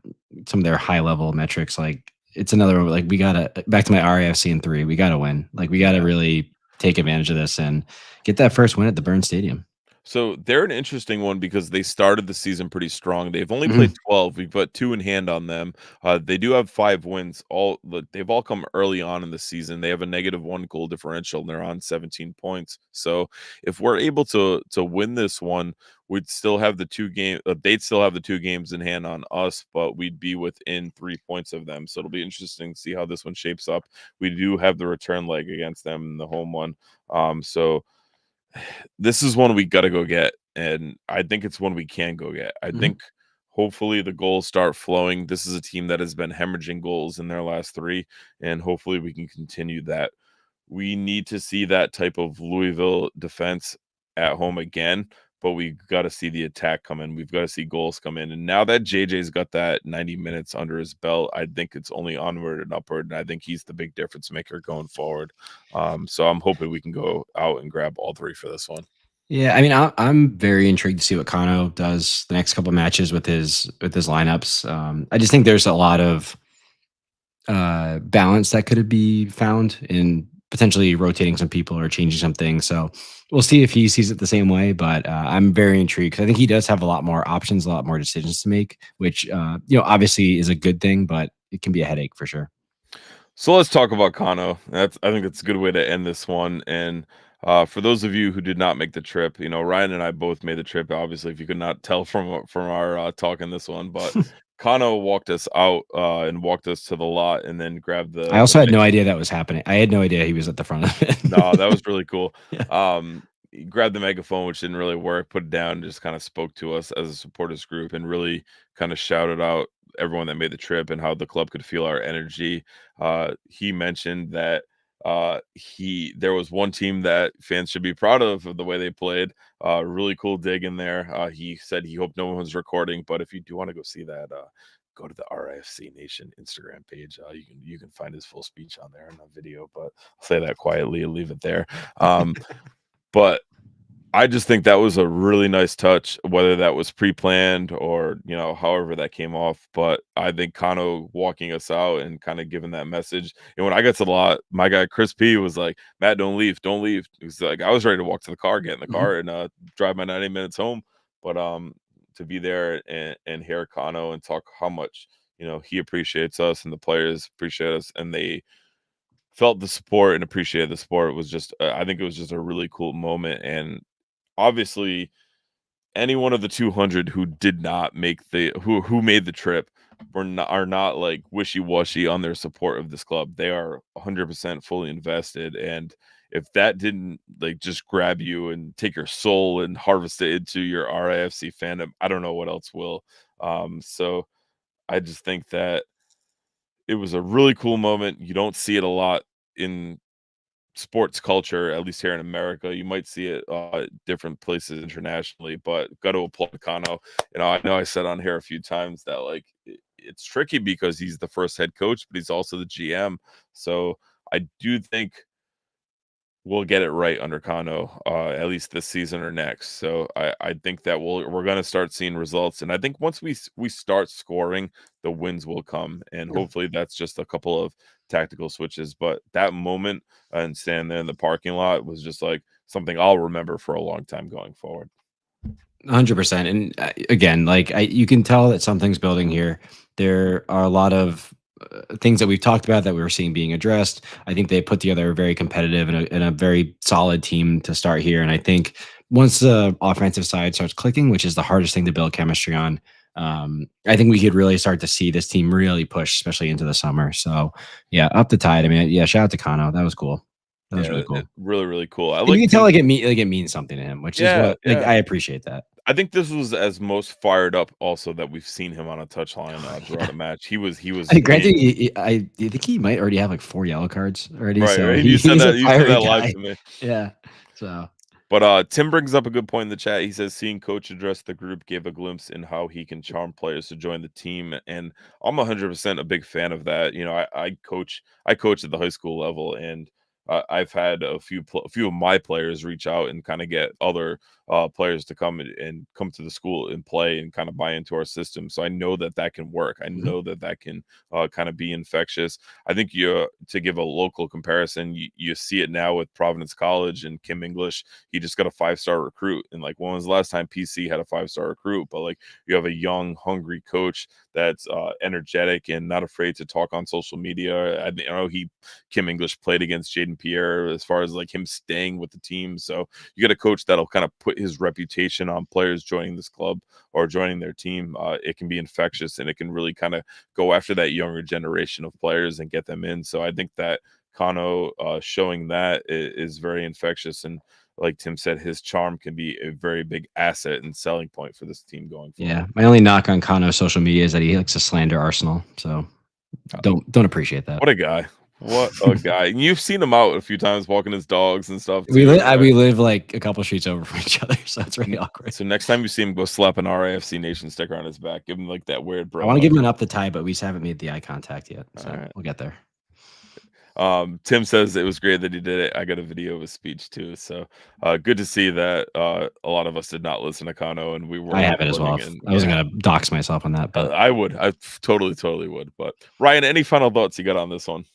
some of their high level metrics. Like it's another like we gotta back to my RAFC in 3. We gotta win. Like we gotta Yeah. really take advantage of this and get that first win at the Burn Stadium. So they're an interesting one because they started the season pretty strong. They've only played Mhm. 12. We've got 2 in hand on them. They do have 5 wins. They've all come early on in the season. They have a -1 goal differential and they're on 17 points. So if we're able to win this one, we'd still have the 2 game. They'd still have the 2 games in hand on us, but we'd be within 3 points of them. So it'll be interesting to see how this one shapes up. We do have the return leg against them in the home one. So this is one we got to go get, and I think it's one we can go get. I Mhm. think hopefully the goals start flowing. This is a team that has been hemorrhaging goals in their last 3, and hopefully we can continue that. We need to see that type of Louisville defense at home again, but we got to see the attack come in. We've got to see goals come in. And now that JJ's got that 90 minutes under his belt, I think it's only onward and upward. And I think he's the big difference maker going forward. So I'm hoping we can go out and grab all 3 for this one. Yeah, I mean, I'm very intrigued to see what Kano does the next couple of matches with his lineups. I just think there's a lot of balance that could be found in potentially rotating some people or changing some things. So we'll see if he sees it the same way. But I'm very intrigued because I think he does have a lot more options, a lot more decisions to make, which obviously is a good thing, but it can be a headache for sure. So let's talk about Kano. I think it's a good way to end this one. And for those of you who did not make the trip, Ryan and I both made the trip. Obviously, if you could not tell from our talk in this one, but Kano walked us out and walked us to the lot, and then grabbed I the also had no idea that was happening. I had no idea he was at the front of it. No, that was really cool. Yeah. He grabbed the megaphone, which didn't really work, put it down, and just kind of spoke to us as a supporters group, and really kind of shouted out everyone that made the trip and how the club could feel our energy. He mentioned that there was one team that fans should be proud of the way they played. Really cool dig in there. He said he hoped no one was recording, but if you do want to go see that, go to the RIFC Nation Instagram page. You can find his full speech on there in a video, but I'll say that quietly and leave it there. But I just think that was a really nice touch, whether that was pre-planned or, however that came off. But I think Kano walking us out and kind of giving that message. And when I got to the lot, my guy Chris P was like, "Matt, don't leave, don't leave." He was like, I was ready to walk to the car, get in the Mhm. car, and drive my 90 minutes home. But to be there and hear Kano and talk how much he appreciates us and the players appreciate us, and they felt the support and appreciated the support, was just I think it was just a really cool moment. And obviously any one of the 200 who did not make who made the trip are not like wishy-washy on their support of this club. They are 100% fully invested, and if that didn't like just grab you and take your soul and harvest it into your RIFC fandom, I don't know what else will. So I just think that it was a really cool moment. You don't see it a lot in sports culture, at least here in America. You might see it different places internationally, but got to applaud Kano. I know I said on here a few times that like it's tricky because he's the first head coach, but he's also the GM. So I do think we'll get it right under Kano, at least this season or next. So I think that we're going to start seeing results, and I think once we start scoring, the wins will come, and Yeah. hopefully that's just a couple of tactical switches. But that moment and standing there in the parking lot was just like something I'll remember for a long time going forward. 100%. And again, like you can tell that something's building here. There are a lot of things that we've talked about that we were seeing being addressed. I think they put together a very competitive and a very solid team to start here. And I think once the offensive side starts clicking, which is the hardest thing to build chemistry on, I think we could really start to see this team really push, especially into the summer. So yeah, up the tide. I mean, yeah, shout out to Kano. That was cool. That was Yeah, really cool. really, really cool. I And you like can tell Tim. like it means something to him, which is Yeah, what like yeah. I appreciate that. I think this was as most fired up also that we've seen him on a touchline throughout Yeah. a match. He was I granted, in. I think he might already have like 4 yellow cards already, Right, so right. You said he's a that fiery live guy. to me. Yeah. So But Tim brings up a good point in the chat. He says seeing coach address the group gave a glimpse in how he can charm players to join the team, and I'm 100% a big fan of that. I coach at the high school level, and I've had a few of my players reach out and kind of get other players to come and come to the school and play and kind of buy into our system. So I know that that can work. I mhm. know that that can kind of be infectious. I think you to give a local comparison, you see it now with Providence College and Kim English. He just got a 5-star recruit, and like when was the last time PC had a 5-star recruit? But like you have a young hungry coach that's energetic and not afraid to talk on social media. I know Kim English played against Jaden Pierre as far as like him staying with the team. So you get a coach that'll kind of put his reputation on players joining this club or joining their team. It can be infectious, and it can really kind of go after that younger generation of players and get them in. So I think that Kano showing that is very infectious, and like Tim said, his charm can be a very big asset and selling point for this team going Yeah. forward. My only knock on Kano's social media is that he likes to slander Arsenal. So don't appreciate that. What a guy! What a guy! And you've seen him out a few times walking his dogs and stuff too, right? We live like a couple streets over from each other, so it's really awkward. So next time you see him, go slap an RAFC Nation sticker on his back. Give him like that weird I bro want to hug. give him an up the tie, but we just haven't made the eye contact yet. All So right. we'll get there. Tim says it was great that he did it. I got a video of his speech too. So good to see that a lot of us did not listen to Kano and we I were have it as well. recording. And I wasn't yeah, gonna dox myself on that, but I would. I totally would. But Ryan, any final thoughts you got on this one?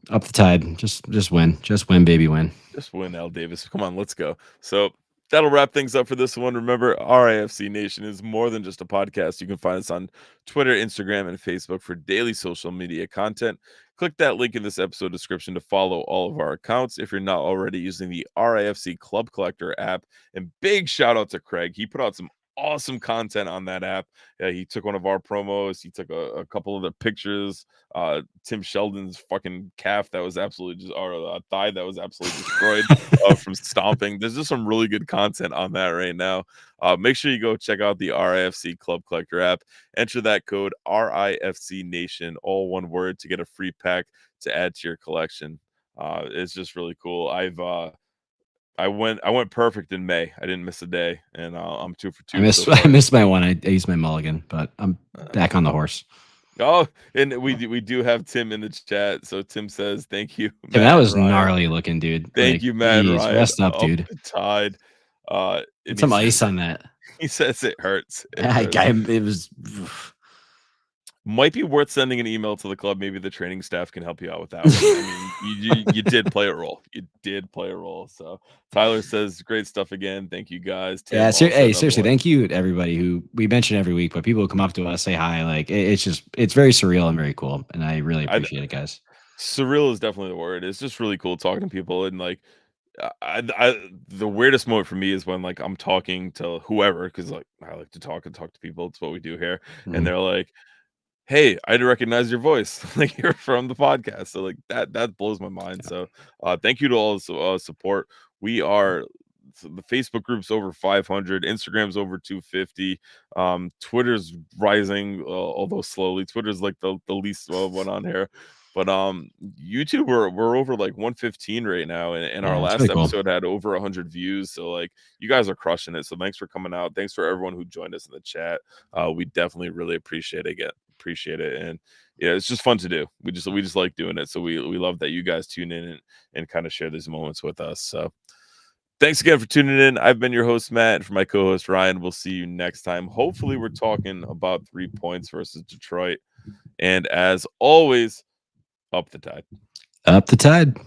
up the tide. Just win, baby, win. Just win, Al Davis. Come on, let's go. So that'll wrap things up for this one. Remember, RIFC Nation is more than just a podcast. You can find us on Twitter, Instagram, and Facebook for daily social media content. Click that link in this episode description to follow all of our accounts if you're not already using the RIFC Club Collector app. And big shout out to Craig. He put out some awesome content on that app. Yeah, he took one of our promos. He took a couple of the pictures. Tim Sheldon's fucking calf that was absolutely just, or thigh that was absolutely destroyed from stomping. There's just some really good content on that right now. Make sure you go check out the RIFC Club Collector app. Enter that code RIFC Nation, all one word, to get a free pack to add to your collection. It's just really cool. I went perfect in May. I didn't miss a day, and I'm 2 for 2 so I far. missed my one. I used my mulligan, but I'm back on the horse. Oh, and we do have Tim in the chat. So Tim says, "Thank you, Tim, that Matt and was Ryan. gnarly looking, dude. Thank Like, you, Matt and geez, Ryan. rest up, Up dude. the tide." Get And some ice on that. he says it hurts. It I, hurts. it was. Might be worth sending an email to the club. Maybe the training staff can help you out with that one. I mean, you did play a role. You did play a role. So Tyler says, "Great stuff again. Thank you guys." Yeah, Tim also another seriously, one. thank you to everybody who we mention every week, but people who come up to us, say hi. Like, it's very surreal and very cool, and I really I appreciate it, guys. Surreal is definitely the word. It's just really cool talking to people, and like the weirdest moment for me is when like I'm talking to whoever, because like I like to talk and talk to people. It's what we do here, and Mhm. they're like, "Hey, I recognize your voice. Like you're from the podcast." So like that blows my mind. So thank you to all the support. We are, so the Facebook group's over 500, Instagram's over 250, Twitter's rising, although slowly. Twitter's like the least one on here. But YouTube, we're over like 115 right now, and our Yeah, it's last really cool. episode had over 100 views. So like you guys are crushing it. So thanks for coming out. Thanks for everyone who joined us in the chat. We definitely really appreciate it, and yeah, it's just fun to do. We just like doing it. So we love that you guys tune in and kind of share these moments with us. So thanks again for tuning in. I've been your host, Matt, and for my co-host Ryan. We'll see you next time. Hopefully we're talking about 3 points versus Detroit, and as always, up the tide. Up the tide.